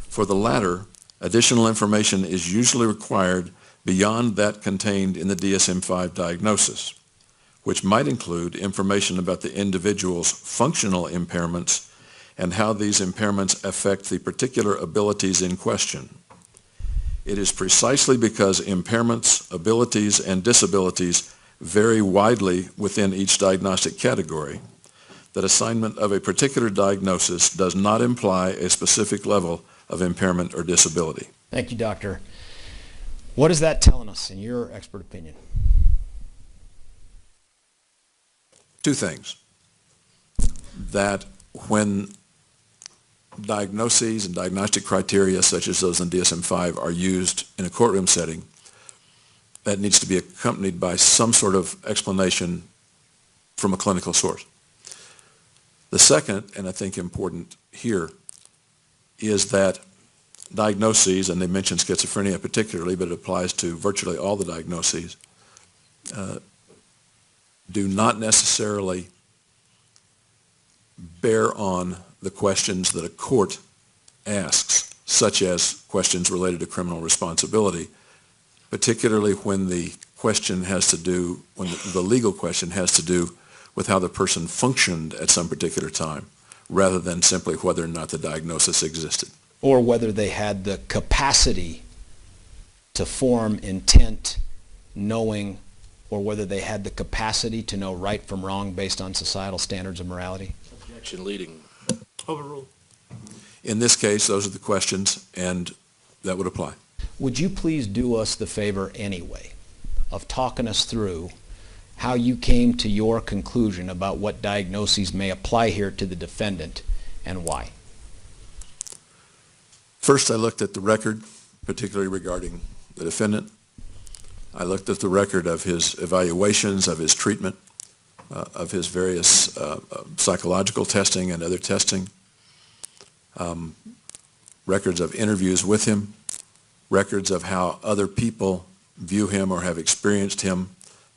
For the latter, additional information is usually required beyond that contained in the DSM-5 diagnosis, which might include information about the individual's functional impairments and how these impairments affect the particular abilities in question. It is precisely because impairments, abilities, and disabilities vary widely within each diagnostic category that assignment of a particular diagnosis does not imply a specific level of impairment or disability. Thank you, Doctor. What is that telling us in your expert opinion? 2 things. That when diagnoses and diagnostic criteria such as those in DSM-5 are used in a courtroom setting, that needs to be accompanied by some sort of explanation from a clinical source. The second, and I think important here, is that diagnoses, and they mention schizophrenia particularly, but it applies to virtually all the diagnoses, do not necessarily bear on the questions that a court asks, such as questions related to criminal responsibility, particularly when the question has to do, when the legal question has to do with how the person functioned at some particular time, rather than simply whether or not the diagnosis existed. Or whether they had the capacity to form intent, knowing, or whether they had the capacity to know right from wrong based on societal standards of morality? Objection leading. Overruled. In this case, those are the questions, and that would apply. Would you please do us the favor anyway of talking us through how you came to your conclusion about what diagnoses may apply here to the defendant and why? First, I looked at the record, particularly regarding the defendant. I looked at the record of his evaluations, of his treatment, of his various psychological testing and other testing, records of interviews with him, records of how other people view him or have experienced him,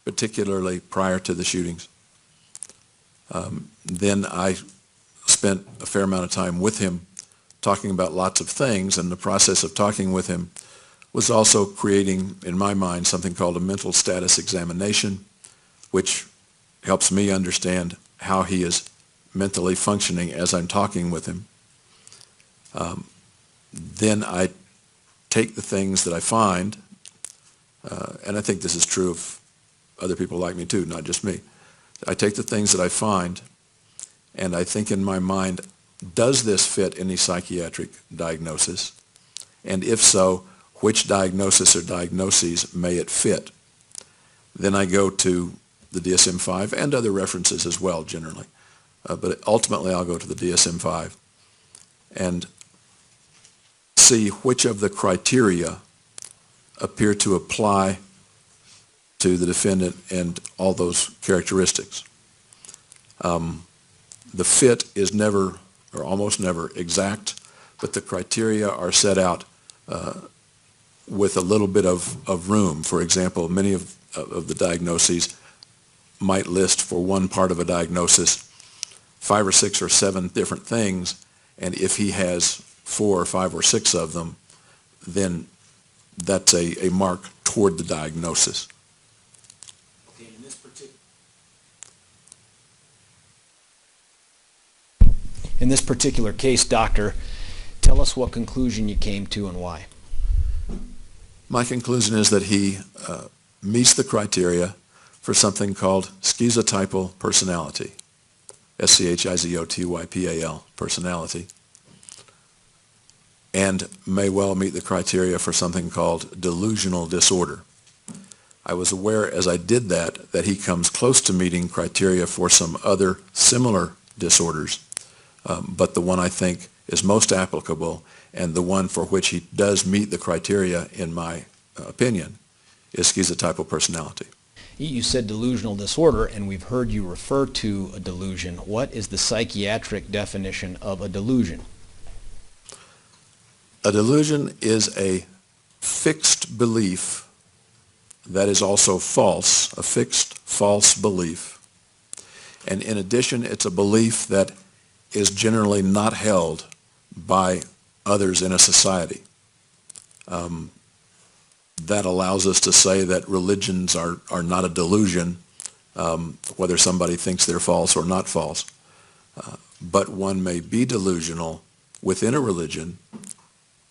particularly prior to the shootings. Then I spent a fair amount of time with him talking about lots of things, and the process of talking with him was also creating, in my mind, something called a mental status examination, which helps me understand how he is mentally functioning as I'm talking with him. Then I take the things that I find, and I think this is true of other people like me too, not just me. I take the things that I find, and I think in my mind, does this fit any psychiatric diagnosis? And if so, which diagnosis or diagnoses may it fit? Then I go to the DSM-5 and other references as well, generally. But ultimately, I'll go to the DSM-5 and see which of the criteria appear to apply to the defendant and all those characteristics. The fit is never, or almost never, exact, but the criteria are set out with a little bit of room. For example, many of the diagnoses might list for one part of a diagnosis 5 or 6 or 7 different things, and if he has 4 or 5 or 6 of them, then that's a mark toward the diagnosis. In this particular case, doctor, tell us what conclusion you came to and why. My conclusion is that he meets the criteria for something called schizotypal personality, SCHIZOTYPAL, personality, and may well meet the criteria for something called delusional disorder. I was aware as I did that he comes close to meeting criteria for some other similar disorders, but the one I think is most applicable and the one for which he does meet the criteria, in my opinion, is schizotypal personality. You said delusional disorder, and we've heard you refer to a delusion. What is the psychiatric definition of a delusion? A delusion is a fixed belief that is also false, a fixed false belief. And in addition, it's a belief that is generally not held by others in a society. That allows us to say that religions are not a delusion, whether somebody thinks they're false or not false. But one may be delusional within a religion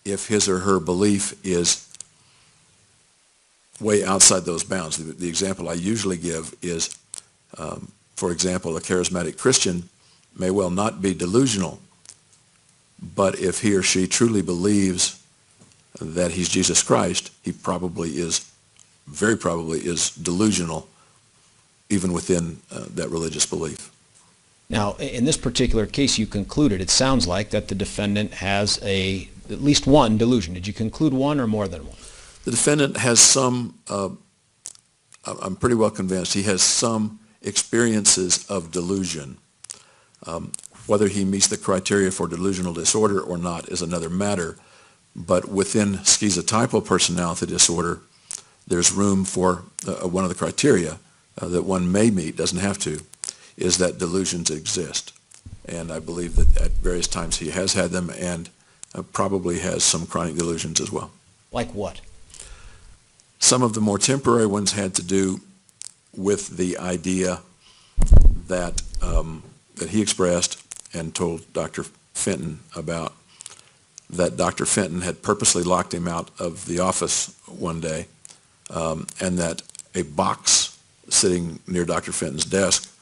if his or her belief is way outside those bounds. The example I usually give is, for example, a charismatic Christian may well not be delusional, but if he or she truly believes that he's Jesus Christ, he probably is, very probably is delusional even within that religious belief. Now, in this particular case, you concluded, it sounds like, that the defendant has at least one delusion. Did you conclude one or more than one? The defendant has some, I'm pretty well convinced, he has some experiences of delusion. Whether he meets the criteria for delusional disorder or not is another matter, but within schizotypal personality disorder, there's room for one of the criteria that one may meet, doesn't have to, is that delusions exist. And I believe that at various times he has had them and probably has some chronic delusions as well. Like what? Some of the more temporary ones had to do with the idea that that he expressed and told Dr. Fenton about, that Dr. Fenton had purposely locked him out of the office one day, and that a box sitting near Dr. Fenton's desk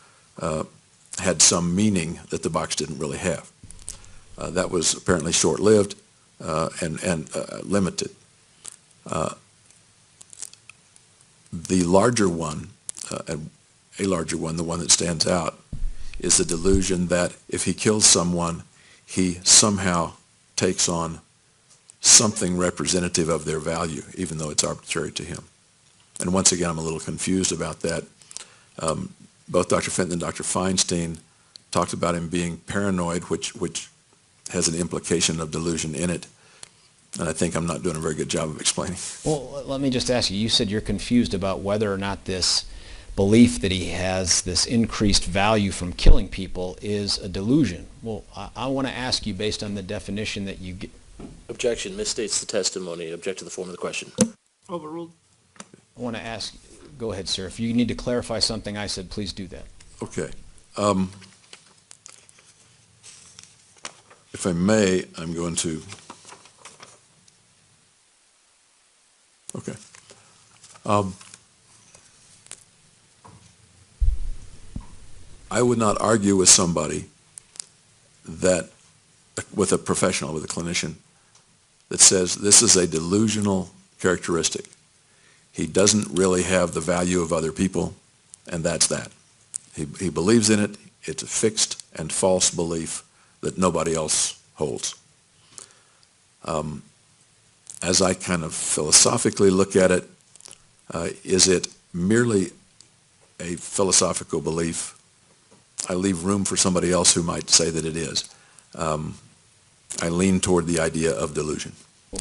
had some meaning that the box didn't really have. That was apparently short-lived and limited. The larger one, a larger one, the one that stands out, is the delusion that if he kills someone, he somehow takes on something representative of their value, even though it's arbitrary to him. And once again, I'm a little confused about that. Both Dr. Fenton and Dr. Feinstein talked about him being paranoid, which has an implication of delusion in it. And I think I'm not doing a very good job of explaining. Well, let me just ask you, you said you're confused about whether or not this belief that he has this increased value from killing people is a delusion. Well, I want to ask you, based on the definition that you get. Objection, misstates the testimony. Object to the form of the question. Overruled. I want to ask, go ahead, sir. If you need to clarify something I said, please do that. Okay. If I may, I'm going to... Okay. I would not argue with somebody that, with a professional, with a clinician, that says this is a delusional characteristic. He doesn't really have the value of other people, and that's that. He believes in it. It's a fixed and false belief that nobody else holds. As I kind of philosophically look at it, is it merely a philosophical belief? I leave room for somebody else who might say that it is. I lean toward the idea of delusion.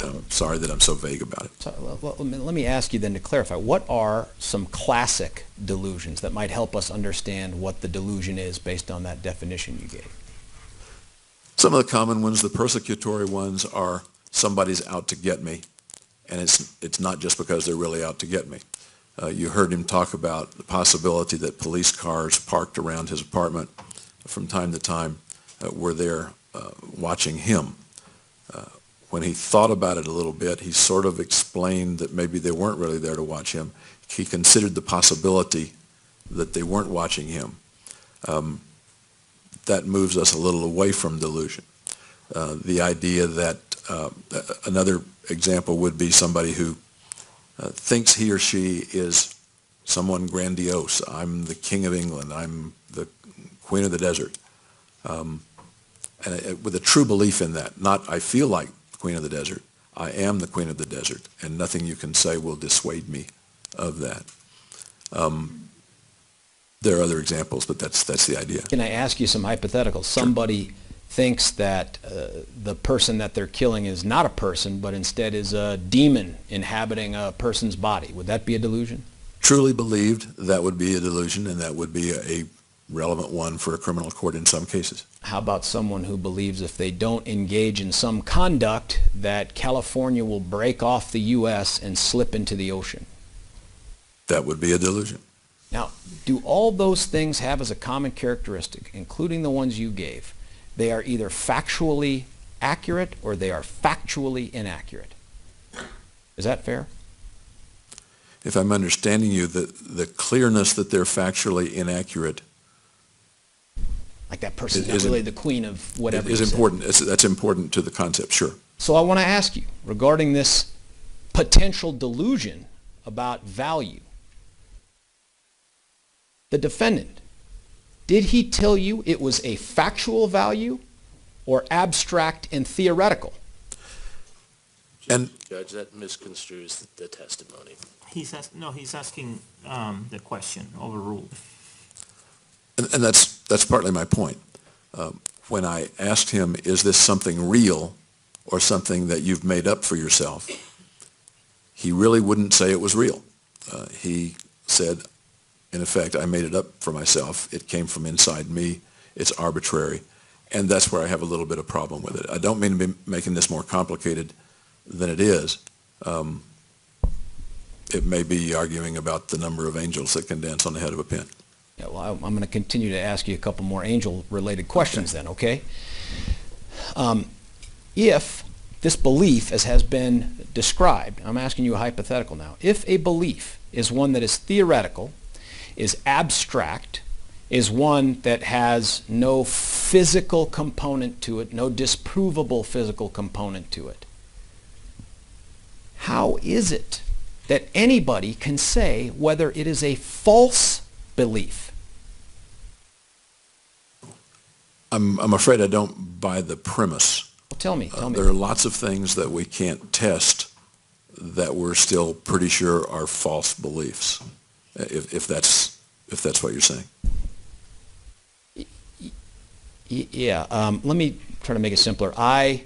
I'm sorry that I'm so vague about it. So, well, let me ask you then to clarify. What are some classic delusions that might help us understand what the delusion is based on that definition you gave? Some of the common ones, the persecutory ones, are somebody's out to get me, and it's not just because they're really out to get me. You heard him talk about the possibility that police cars parked around his apartment from time to time were there watching him. When he thought about it a little bit, he sort of explained that maybe they weren't really there to watch him. He considered the possibility that they weren't watching him. That moves us a little away from delusion. The idea that another example would be somebody who thinks he or she is someone grandiose. I'm the king of England. I'm the queen of the desert. And with a true belief in that, not I feel like the queen of the desert. I am the queen of the desert, and nothing you can say will dissuade me of that. There are other examples, but that's the idea. Can I ask you some hypotheticals? Somebody thinks that the person that they're killing is not a person, but instead is a demon inhabiting a person's body. Would that be a delusion? Truly believed, that would be a delusion, and that would be a relevant one for a criminal court in some cases. How about someone who believes if they don't engage in some conduct that California will break off the U.S. and slip into the ocean? That would be a delusion. Now, do all those things have as a common characteristic, including the ones you gave, they are either factually accurate or they are factually inaccurate? Is that fair? If I'm understanding you, the clearness that they're factually inaccurate Like that person's not really the queen of whatever is you said. important. That's important to the concept, sure. So I want to ask you, regarding this potential delusion about value, the defendant, did he tell you it was a factual value or abstract and theoretical? And Judge, that misconstrues the testimony. He's asking the question, overruled. And that's partly my point. When I asked him, is this something real or something that you've made up for yourself, he really wouldn't say it was real. He said, in effect, I made it up for myself. It came from inside me. It's arbitrary. And that's where I have a little bit of problem with it. I don't mean to be making this more complicated than it is. It may be arguing about the number of angels that can dance on the head of a pin. Yeah, well, I'm going to continue to ask you a couple more angel-related questions then, okay? If this belief, as has been described, I'm asking you a hypothetical now, if a belief is one that is theoretical, is abstract, is one that has no physical component to it, no disprovable physical component to it, how is it that anybody can say whether it is a false belief? I'm afraid I don't buy the premise. Tell me. There are lots of things that we can't test that we're still pretty sure are false beliefs, if that's what you're saying. Yeah, let me try to make it simpler. I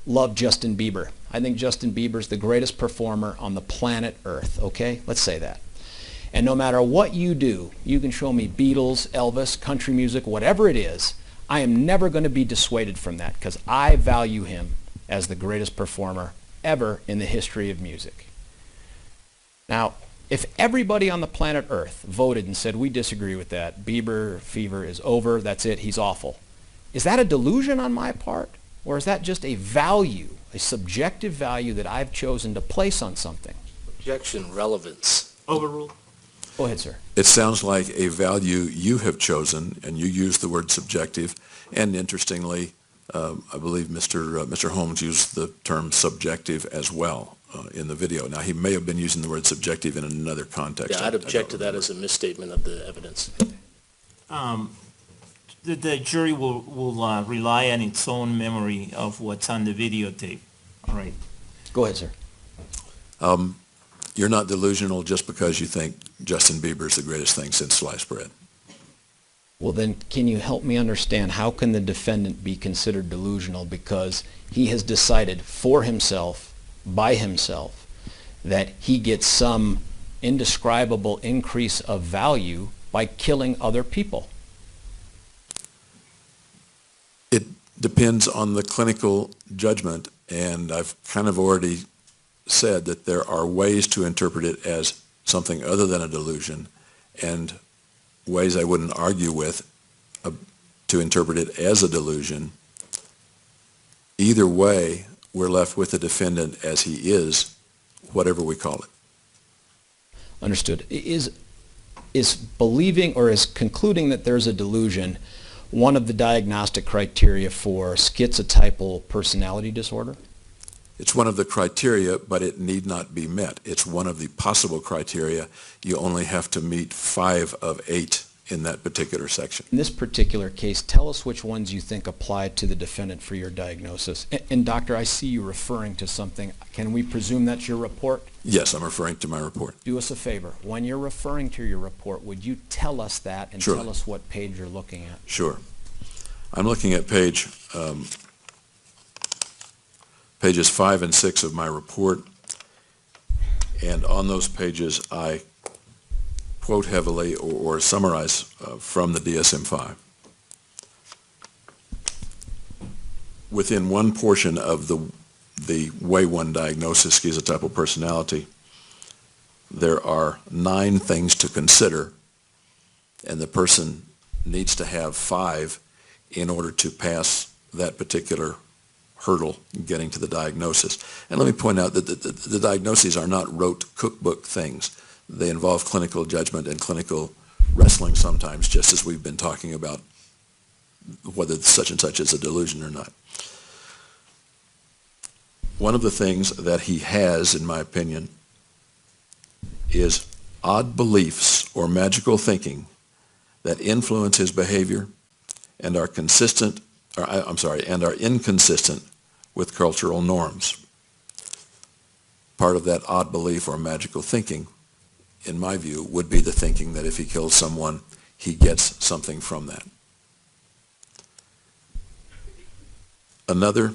love Justin Bieber. I think Justin Bieber is the greatest performer on the planet Earth, okay? Let's say that. And no matter what you do, you can show me Beatles, Elvis, country music, whatever it is, I am never going to be dissuaded from that because I value him as the greatest performer ever in the history of music. Now, if everybody on the planet Earth voted and said, we disagree with that, Bieber fever is over, that's it, he's awful, is that a delusion on my part? Or is that just a value, a subjective value that I've chosen to place on something? Objection, relevance. Overruled. Go ahead, sir. It sounds like a value you have chosen, and you use the word subjective. And interestingly, I believe Mr. Holmes used the term subjective as well in the video. Now, he may have been using the word subjective in another context. Yeah, I'd object to that as a misstatement of the evidence. The jury will rely on its own memory of what's on the videotape. All right. Go ahead, sir. You're not delusional just because you think Justin Bieber is the greatest thing since sliced bread. Well, then, can you help me understand how can the defendant be considered delusional because he has decided for himself, by himself, that he gets some indescribable increase of value by killing other people? It depends on the clinical judgment, and I've kind of already said that there are ways to interpret it as something other than a delusion and ways I wouldn't argue with to interpret it as a delusion. Either way, we're left with the defendant as he is, whatever we call it. Understood. Is believing or is concluding that there's a delusion one of the diagnostic criteria for schizotypal personality disorder? It's one of the criteria, but it need not be met. It's one of the possible criteria. You only have to meet 5 of 8 in that particular section. In this particular case, tell us which ones you think apply to the defendant for your diagnosis. And doctor, I see you referring to something. Can we presume that's your report? Yes, I'm referring to my report. Do us a favor. When you're referring to your report, would you tell us that and Sure. tell us what page you're looking at? Sure. I'm looking at pages 5 and 6 of my report, and on those pages I quote heavily or summarize from the DSM-5. Within one portion of the way one diagnoses schizotypal personality, there are 9 things to consider, and the person needs to have 5 in order to pass that particular hurdle getting to the diagnosis. And let me point out that the diagnoses are not rote cookbook things. They involve clinical judgment and clinical wrestling sometimes, just as we've been talking about whether such and such is a delusion or not. One of the things that he has, in my opinion, is odd beliefs or magical thinking that influence his behavior and are inconsistent with cultural norms. Part of that odd belief or magical thinking, in my view, would be the thinking that if he kills someone, he gets something from that. Another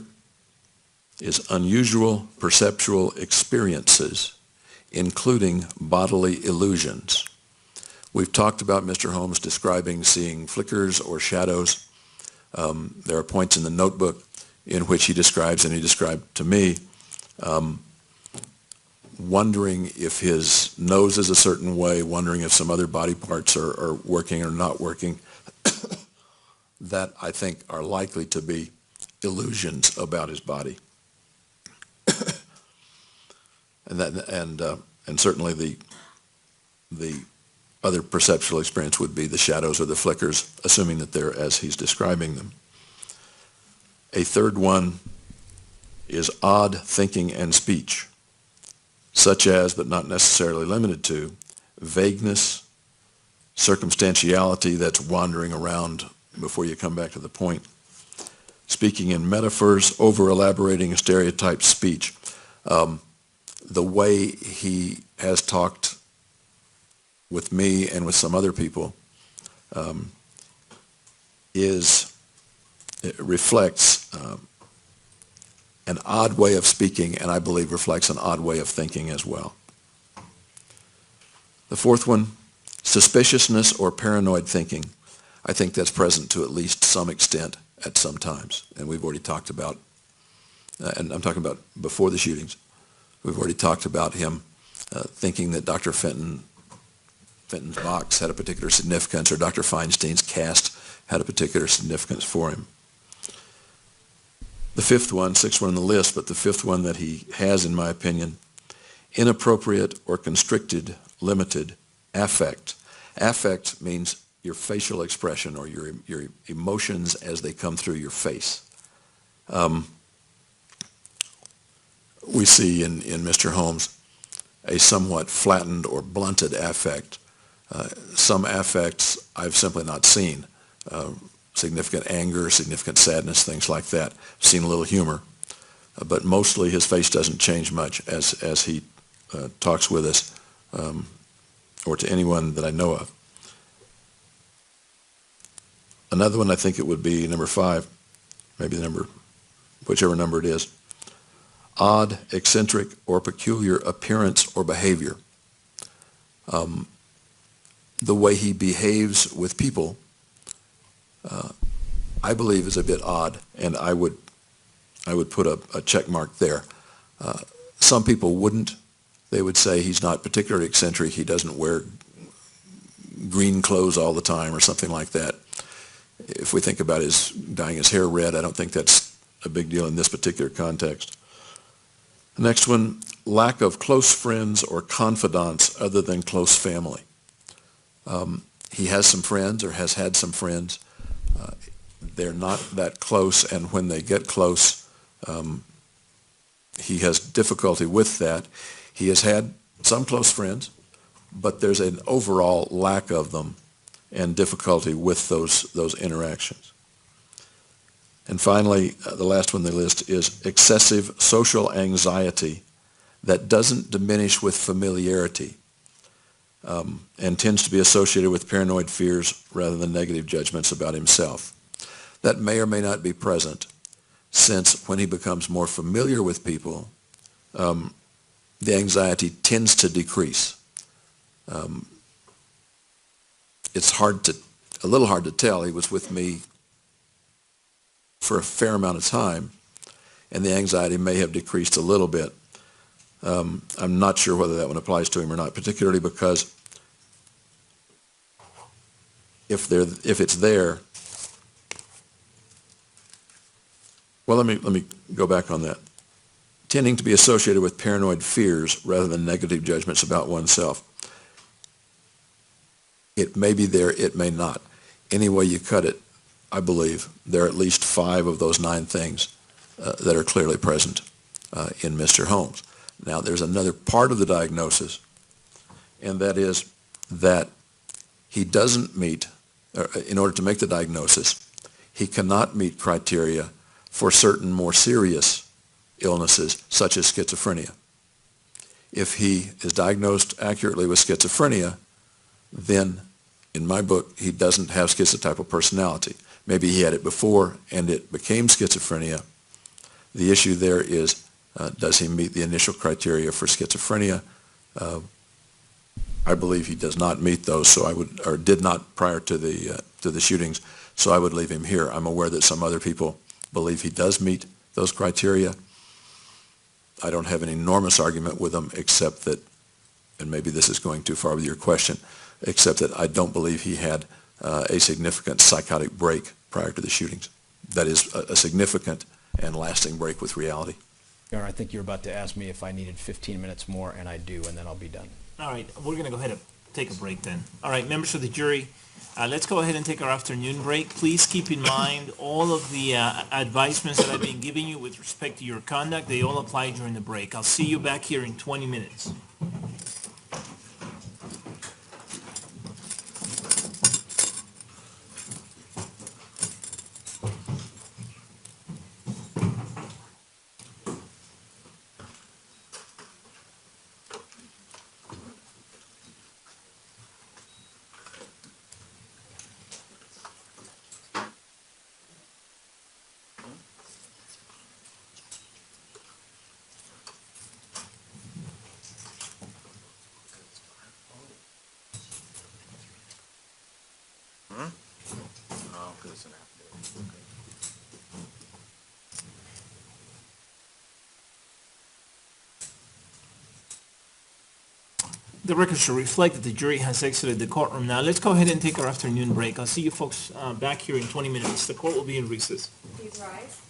is unusual perceptual experiences, including bodily illusions. We've talked about Mr. Holmes describing seeing flickers or shadows. There are points in the notebook in which he describes, and he described to me, wondering if his nose is a certain way, wondering if some other body parts are working or not working, that I think are likely to be illusions about his body. And certainly the other perceptual experience would be the shadows or the flickers, assuming that they're as he's describing them. A third one is odd thinking and speech, such as, but not necessarily limited to, vagueness, circumstantiality that's wandering around before you come back to the point, speaking in metaphors, over-elaborating a stereotyped speech. The way he has talked with me and with some other people it reflects an odd way of speaking, and I believe reflects an odd way of thinking as well. The fourth one, suspiciousness or paranoid thinking. I think that's present to at least some extent at some times, and we've already talked about, and I'm talking about before the shootings, we've already talked about him thinking that Dr. Fenton's box had a particular significance, or Dr. Feinstein's cast had a particular significance for him. The fifth one, sixth one on the list, but the fifth one that he has, in my opinion, inappropriate or constricted, limited affect. Affect means your facial expression or your emotions as they come through your face. We see in Mr. Holmes a somewhat flattened or blunted affect. Some affects I've simply not seen. Significant anger, significant sadness, things like that. Seen a little humor. But mostly his face doesn't change much as he talks with us or to anyone that I know of. Another one, I think it would be number 5, maybe whichever number it is. Odd, eccentric, or peculiar appearance or behavior. The way he behaves with people, I believe, is a bit odd, and I would put a check mark there. Some people wouldn't. They would say he's not particularly eccentric. He doesn't wear green clothes all the time or something like that. If we think about his dyeing his hair red, I don't think that's a big deal in this particular context. The next one, lack of close friends or confidants other than close family. He has some friends or has had some friends. They're not that close, and when they get close, he has difficulty with that. He has had some close friends, but there's an overall lack of them and difficulty with those interactions. And finally, the last one on the list is excessive social anxiety that doesn't diminish with familiarity and tends to be associated with paranoid fears rather than negative judgments about himself. That may or may not be present, since when he becomes more familiar with people, the anxiety tends to decrease. It's a little hard to tell. He was with me for a fair amount of time, and the anxiety may have decreased a little bit. I'm not sure whether that one applies to him or not, particularly because if it's there, well, let me go back on that. Tending to be associated with paranoid fears rather than negative judgments about oneself. It may be there, it may not. Any way you cut it, I believe there are at least 5 of those 9 things that are clearly present in Mr. Holmes. Now, there's another part of the diagnosis, and that is that he doesn't meet, in order to make the diagnosis, he cannot meet criteria for certain more serious illnesses, such as schizophrenia. If he is diagnosed accurately with schizophrenia, then in my book, he doesn't have schizotypal personality. Maybe he had it before and it became schizophrenia. The issue there is, does he meet the initial criteria for schizophrenia? I believe he does not meet those, so I would, or did not prior to the shootings, so I would leave him here. I'm aware that some other people believe he does meet those criteria. I don't have an enormous argument with him, except that, and maybe this is going too far with your question, except that I don't believe he had a significant psychotic break prior to the shootings. That is, a significant and lasting break with reality. Your Honor, I think you're about to ask me if I needed 15 minutes more, and I do, and then I'll be done. All right, we're going to go ahead and take a break then. All right, members of the jury, let's go ahead and take our afternoon break. Please keep in mind all of the advisements that I've been giving you with respect to your conduct. They all apply during the break. I'll see you back here in 20 minutes. The record should reflect that the jury has exited the courtroom. Now, let's go ahead and take our afternoon break. I'll see you folks back here in 20 minutes. The court will be in recess. Please rise.